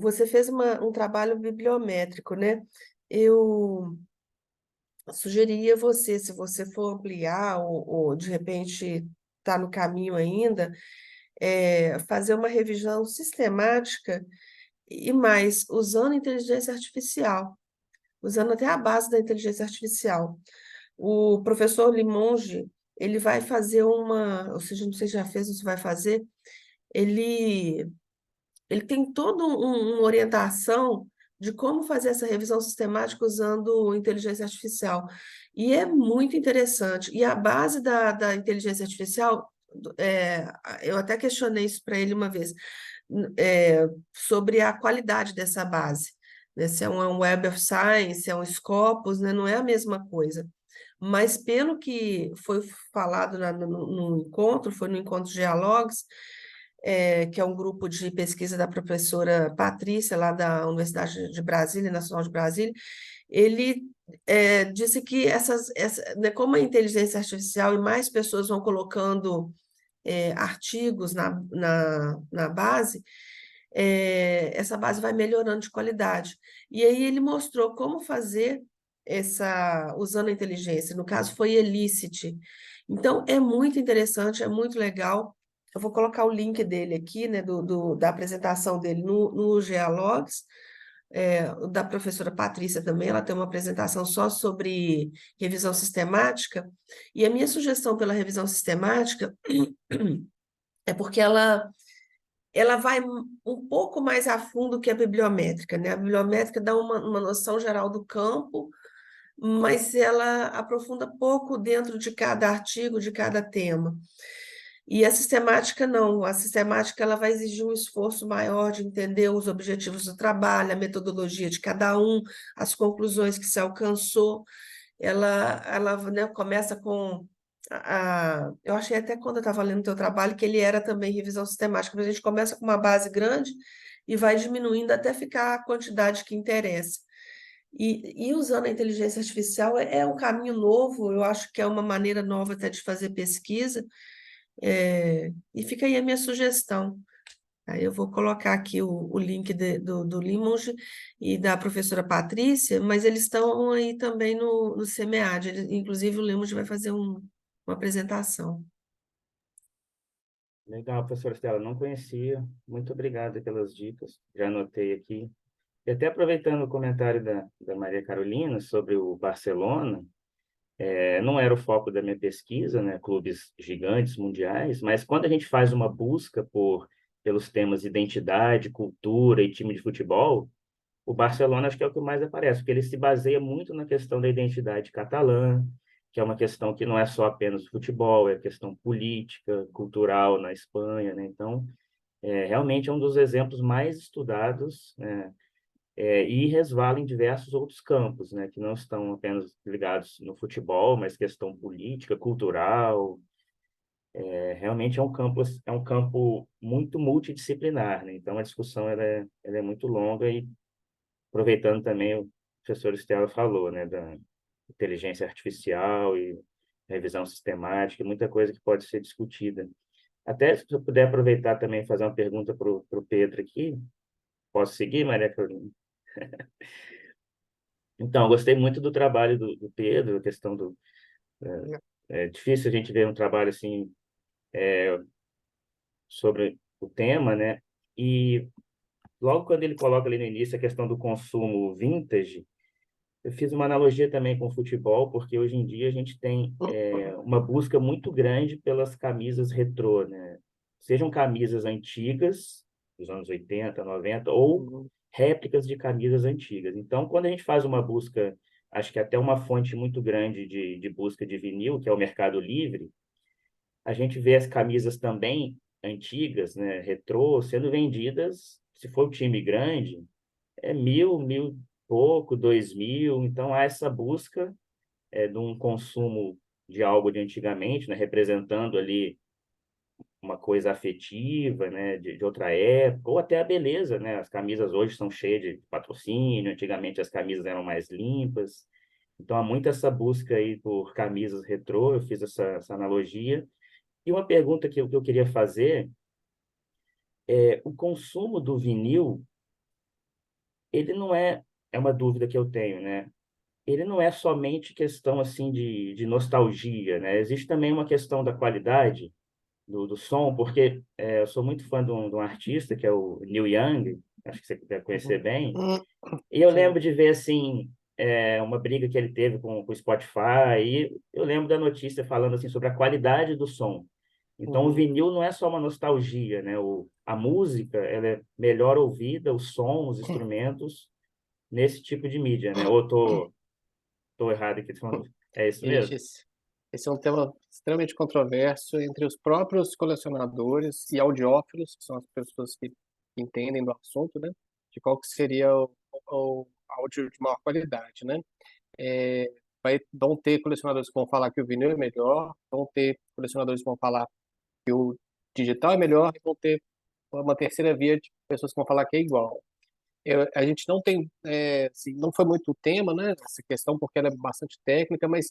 você fez um trabalho bibliométrico, né? Eu sugeriria você, se você for ampliar ou de repente está no caminho ainda, fazer uma revisão sistemática e mais usando inteligência artificial, usando até a base da inteligência artificial. O professor Limonge, ele vai fazer ou seja, não sei se já fez ou se vai fazer, ele tem toda uma orientação de como fazer essa revisão sistemática usando inteligência artificial. E é muito interessante. E a base da inteligência artificial, eu até questionei isso para ele uma vez, sobre a qualidade dessa base. Né? Se é um Web of Science, se é um Scopus, né? Não é a mesma coisa. Mas pelo que foi falado no encontro, foi no Encontro Dialogues, que é um grupo de pesquisa da professora Patrícia, lá da Universidade de Brasília, Nacional de Brasília, ele disse que né, como a inteligência artificial e mais pessoas vão colocando artigos na base, essa base vai melhorando de qualidade. E aí ele mostrou como fazer usando a inteligência, no caso foi Elicit. Então, é muito interessante, é muito legal. Eu vou colocar o link dele aqui, né, da apresentação dele no Gealogs, da professora Patrícia também, ela tem uma apresentação só sobre revisão sistemática, e a minha sugestão pela revisão sistemática é porque ela vai um pouco mais a fundo que a bibliométrica, né? A bibliométrica dá uma noção geral do campo, mas ela aprofunda pouco dentro de cada artigo, de cada tema. E a sistemática não, a sistemática ela vai exigir um esforço maior de entender os objetivos do trabalho, a metodologia de cada um, as conclusões que se alcançou. Ela né, começa com eu achei até quando eu estava lendo o teu trabalho que ele era também revisão sistemática, mas a gente começa com uma base grande e vai diminuindo até ficar a quantidade que interessa. E usando a inteligência artificial é um caminho novo, eu acho que é uma maneira nova até de fazer pesquisa, e fica aí a minha sugestão. Aí eu vou colocar aqui o link do Limonge e da professora Patrícia, mas eles estão aí também no SEMEAD, inclusive o Limonge vai fazer uma apresentação. Legal, professora Estela, não conhecia. Muito obrigado pelas dicas. Já anotei aqui. E até aproveitando o comentário da Maria Carolina sobre o Barcelona, não era o foco da minha pesquisa, né? Clubes gigantes mundiais, mas quando a gente faz uma busca pelos temas identidade, cultura e time de futebol, o Barcelona acho que é o que mais aparece, porque ele se baseia muito na questão da identidade catalã, que é uma questão que não é só apenas futebol, é questão política, cultural na Espanha, né? Então, realmente é um dos exemplos mais estudados, né? E resvala em diversos outros campos, né? Que não estão apenas ligados no futebol, mas questão política, cultural. Realmente é um campo muito multidisciplinar, né? Então, a discussão ela é muito longa e aproveitando também o professor Estela falou, né, da inteligência artificial e revisão sistemática, muita coisa que pode ser discutida. Até se eu puder aproveitar também e fazer uma pergunta para o Pedro aqui, posso seguir, Maria Carolina? Então, eu gostei muito do trabalho do Pedro, a questão do... É difícil a gente ver um trabalho assim sobre o tema, né? E logo quando ele coloca ali no início a questão do consumo vintage, eu fiz uma analogia também com o futebol, porque hoje em dia a gente tem uma busca muito grande pelas camisas retrô, né? Sejam camisas antigas, dos anos 80, 90, ou réplicas de camisas antigas. Então, quando a gente faz uma busca, acho que até uma fonte muito grande de busca de vinil, que é o Mercado Livre, a gente vê as camisas também antigas, né, retrô, sendo vendidas, se for um time grande, 1.000 e pouco, 2.000. Então, há essa busca de um consumo de algo de antigamente, né, representando ali uma coisa afetiva, né, de outra época, ou até a beleza, né? As camisas hoje são cheias de patrocínio, antigamente as camisas eram mais limpas. Então, há muito essa busca aí por camisas retrô, eu fiz essa analogia. E uma pergunta que eu queria fazer o consumo do vinil, ele não é uma dúvida que eu tenho, né? Ele não é somente questão assim de nostalgia, né? Existe também uma questão da qualidade do som, porque eu sou muito fã de um artista que é o Neil Young, acho que você deve conhecer bem, e eu Sim. lembro de ver assim uma briga que ele teve com o Spotify, e eu lembro da notícia falando assim sobre a qualidade do som. Então, o vinil não é só uma nostalgia, né? A música, ela é melhor ouvida, o som, os instrumentos, nesse tipo de mídia, né? Ou tô errado aqui falando. É isso mesmo? Esse é um tema extremamente controverso entre os próprios colecionadores e audiófilos, que são as pessoas que entendem do assunto, né? De qual que seria o áudio de maior qualidade, né? Vão ter colecionadores que vão falar que o vinil é melhor, vão ter colecionadores que vão falar que o digital é melhor e vão ter uma terceira via de pessoas que vão falar que é igual. A gente não tem, assim, não foi muito o tema, né, essa questão, porque ela é bastante técnica, mas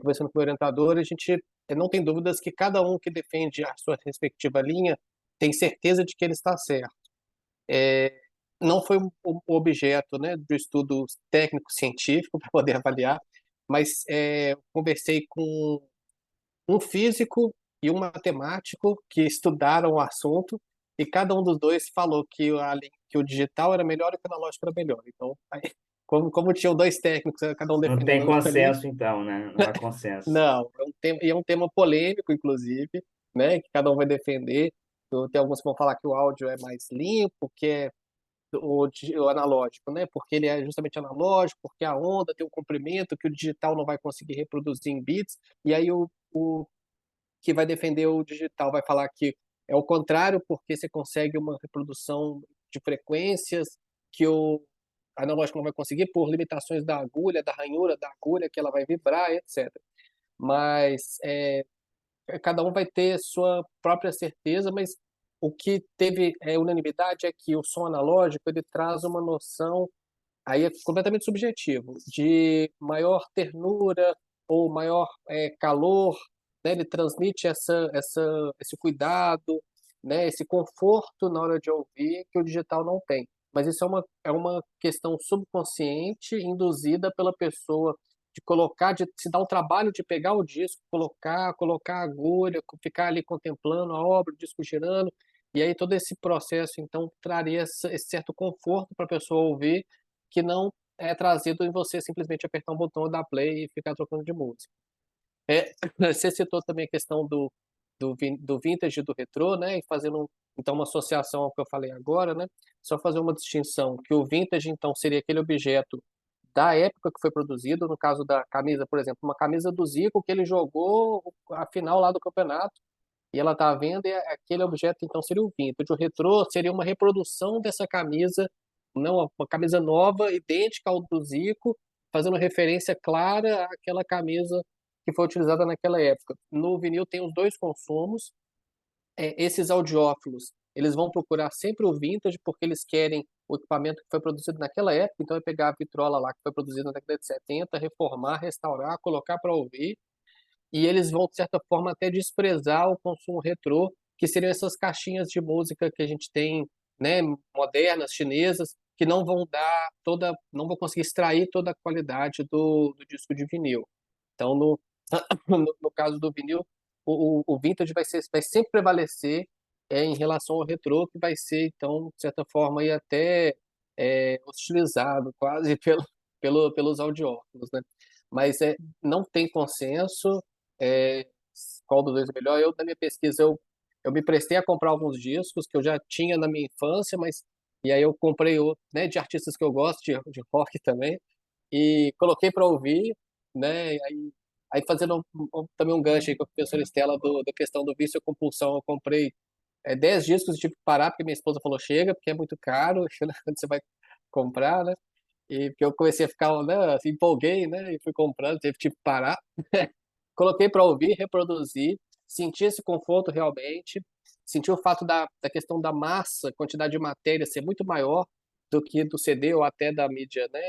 conversando com o orientador, a gente não tem dúvidas que cada um que defende a sua respectiva linha tem certeza de que ele está certo. Não foi o objeto, né, do estudo técnico-científico para poder avaliar, mas conversei com um físico e um matemático que estudaram o assunto e cada um dos dois falou que o digital era melhor e que o analógico era melhor. Então, aí, como tinham dois técnicos, cada um Não tem defendendo uma linha, consenso, então, né? Não há consenso. não, é um tema polêmico, inclusive, né, que cada um vai defender. Tem alguns que vão falar que o áudio é mais limpo, que é o analógico, né? Porque ele é justamente analógico, porque a onda tem um comprimento que o digital não vai conseguir reproduzir em bits. E aí o que vai defender o digital vai falar que é o contrário, porque você consegue uma reprodução de frequências que o analógico não vai conseguir por limitações da agulha, da ranhura da agulha, que ela vai vibrar, etc. Mas cada um vai ter sua própria certeza, mas o que teve unanimidade é que o som analógico ele traz uma noção, aí é completamente subjetivo, de maior ternura ou maior calor, né? Ele transmite esse cuidado, né? Esse conforto na hora de ouvir que o digital não tem. Mas isso é uma questão subconsciente induzida pela pessoa de colocar, de se dar o trabalho de pegar o disco, colocar a agulha, ficar ali contemplando a obra, o disco girando, e aí todo esse processo, então, traria esse certo conforto para a pessoa ouvir, que não é trazido em você simplesmente apertar um botão, dar play e ficar trocando de música. Você citou também a questão do vintage e do retrô, né? E fazendo então uma associação ao que eu falei agora, né? Só fazer uma distinção, que o vintage então seria aquele objeto da época que foi produzido, no caso da camisa, por exemplo, uma camisa do Zico que ele jogou a final lá do campeonato e ela está à venda, e aquele objeto então seria o vintage. O retrô seria uma reprodução dessa camisa, não uma camisa nova, idêntica ao do Zico, fazendo referência clara àquela camisa que foi utilizada naquela época. No vinil tem os dois consumos. Esses audiófilos, eles vão procurar sempre o vintage porque eles querem o equipamento que foi produzido naquela época, então é pegar a vitrola lá que foi produzida na década de 70, reformar, restaurar, colocar para ouvir, e eles vão, de certa forma, até desprezar o consumo retrô, que seriam essas caixinhas de música que a gente tem, né, modernas, chinesas, que não vão dar toda, não vão conseguir extrair toda a qualidade do disco de vinil. Então, no caso do vinil, o vintage vai sempre prevalecer em relação ao retrô, que vai ser, então, de certa forma, aí até hostilizado quase pelos audiófilos, né? Mas não tem consenso é, qual dos dois é melhor. Na minha pesquisa, eu me prestei a comprar alguns discos que eu já tinha na minha infância, mas e aí eu comprei outro, né, de artistas que eu gosto, de rock também, e coloquei para ouvir, né? Aí fazendo também um gancho aí com a professora Estela da questão do vício e compulsão, eu comprei 10 discos e tive que parar porque minha esposa falou chega, porque é muito caro quando você vai comprar, né? E porque eu comecei a ficar, né, assim, empolguei, né, e fui comprando, tive que parar. Coloquei para ouvir, reproduzir, senti esse conforto realmente, senti o fato da questão da massa, quantidade de matéria ser muito maior do que do CD ou até da mídia, né,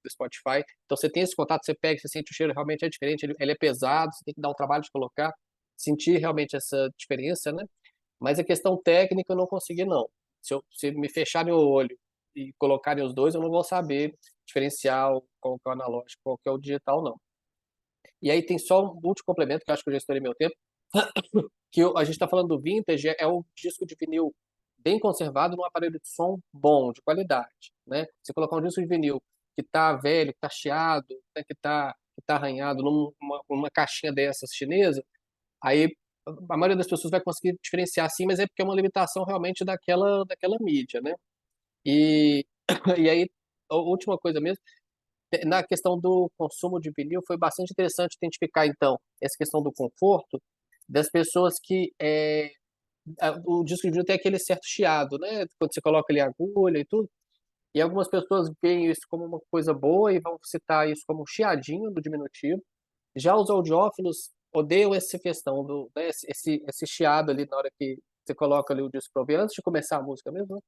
do Spotify. Então você tem esse contato, você pega, você sente o cheiro, realmente é diferente, ele é pesado, você tem que dar um trabalho de colocar, sentir realmente essa diferença, né? Mas a questão técnica eu não consegui, não. Se me fecharem o olho e colocarem os dois, eu não vou saber diferenciar qual que é o analógico, qual que é o digital, não. E aí tem só um último complemento, que eu acho que eu já estourei meu tempo, que a gente está falando do vintage, é o disco de vinil bem conservado num aparelho de som bom, de qualidade, né? Você colocar um disco de vinil que está velho, que está chiado, né, que tá arranhado numa caixinha dessas chinesa, aí a maioria das pessoas vai conseguir diferenciar sim, mas é porque é uma limitação realmente daquela mídia, né? E, e aí, a última coisa mesmo, na questão do consumo de vinil, foi bastante interessante identificar, então, essa questão do conforto das pessoas que o disco de vinil tem aquele certo chiado, né? Quando você coloca ali a agulha e tudo, e algumas pessoas veem isso como uma coisa boa e vão citar isso como um chiadinho do diminutivo. Já os audiófilos odeiam essa questão né, esse chiado ali na hora que você coloca ali o disco para ouvir, antes de começar a música mesmo, né?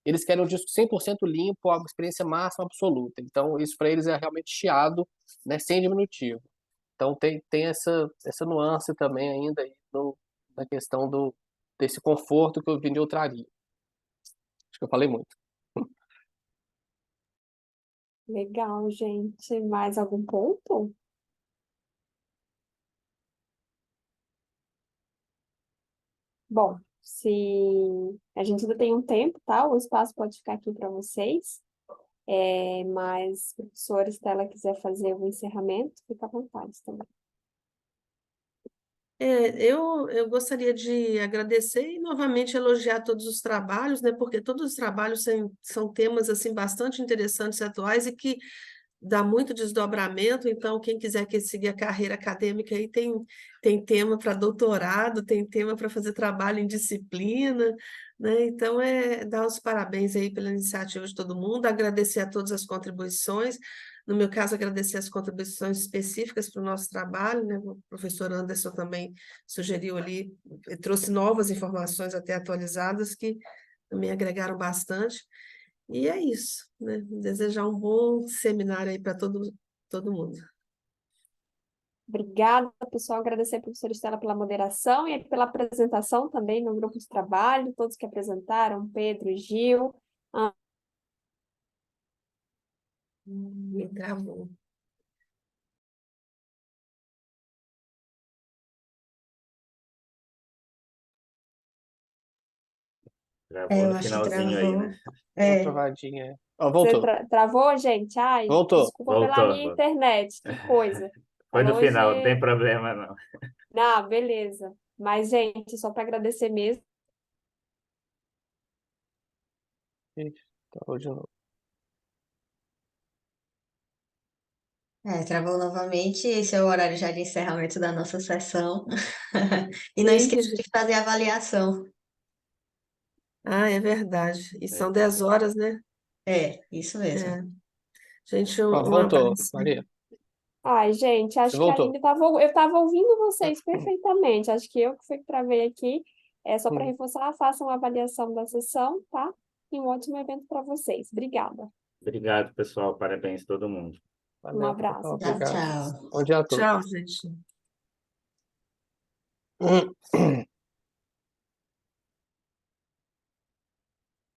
Eles querem um disco 100% limpo, a experiência máxima absoluta. Então, isso para eles é realmente chiado, né, sem diminutivo. Então, tem essa nuance também ainda aí na questão desse conforto que o vinil traria. Acho que eu falei muito. Legal, gente. Mais algum ponto? Bom, se a gente ainda tem um tempo, tá? O espaço pode ficar aqui para vocês. Mas, professora Estela quiser fazer o encerramento, fica à vontade também. Eu gostaria de agradecer e novamente elogiar todos os trabalhos, né, porque todos os trabalhos são temas assim bastante interessantes e atuais e que dá muito desdobramento, então quem quiser seguir a carreira acadêmica aí tem tema para doutorado, tem tema para fazer trabalho em disciplina, né? Então dar os parabéns aí pela iniciativa de todo mundo, agradecer a todas as contribuições. No meu caso, agradecer as contribuições específicas para o nosso trabalho, né? O professor Anderson também sugeriu ali, trouxe novas informações até atualizadas que também agregaram bastante. E é isso, né? Desejar um bom seminário aí para todo mundo. Obrigada, pessoal. Agradecer a professora Estela pela moderação e pela apresentação também no grupo de trabalho, todos que apresentaram, Pedro, Gil. Me travou. Travou Eu no acho que finalzinho aí, né? travou. Deu uma É, travadinha. Ó, Você voltou. travou, gente? Ai, Voltou. desculpa pela minha Voltou. internet, que coisa. Foi no Hoje, final, não tem problema não. não, beleza. Mas, gente, só para agradecer mesmo. Ixi, travou de novo. travou novamente. Esse é o horário já de encerramento da nossa sessão. E não Sim, esqueça de fazer a avaliação. ah, é verdade. E são É. 10 horas, né? Isso mesmo. É. Gente, Ó, um voltou, abraço. Maria. Ai, gente, Você acho que a voltou. Aline eu estava ouvindo vocês perfeitamente. Acho que eu que fui que travei aqui. É só para Hum, reforçar, façam a avaliação da sessão, tá? E um ótimo evento para vocês. Obrigada. Obrigado, pessoal. Parabéns a todo mundo. Um Valeu, abraço. pessoal. Tchau, Obrigado. tchau. Bom dia a todos. Tchau, gente.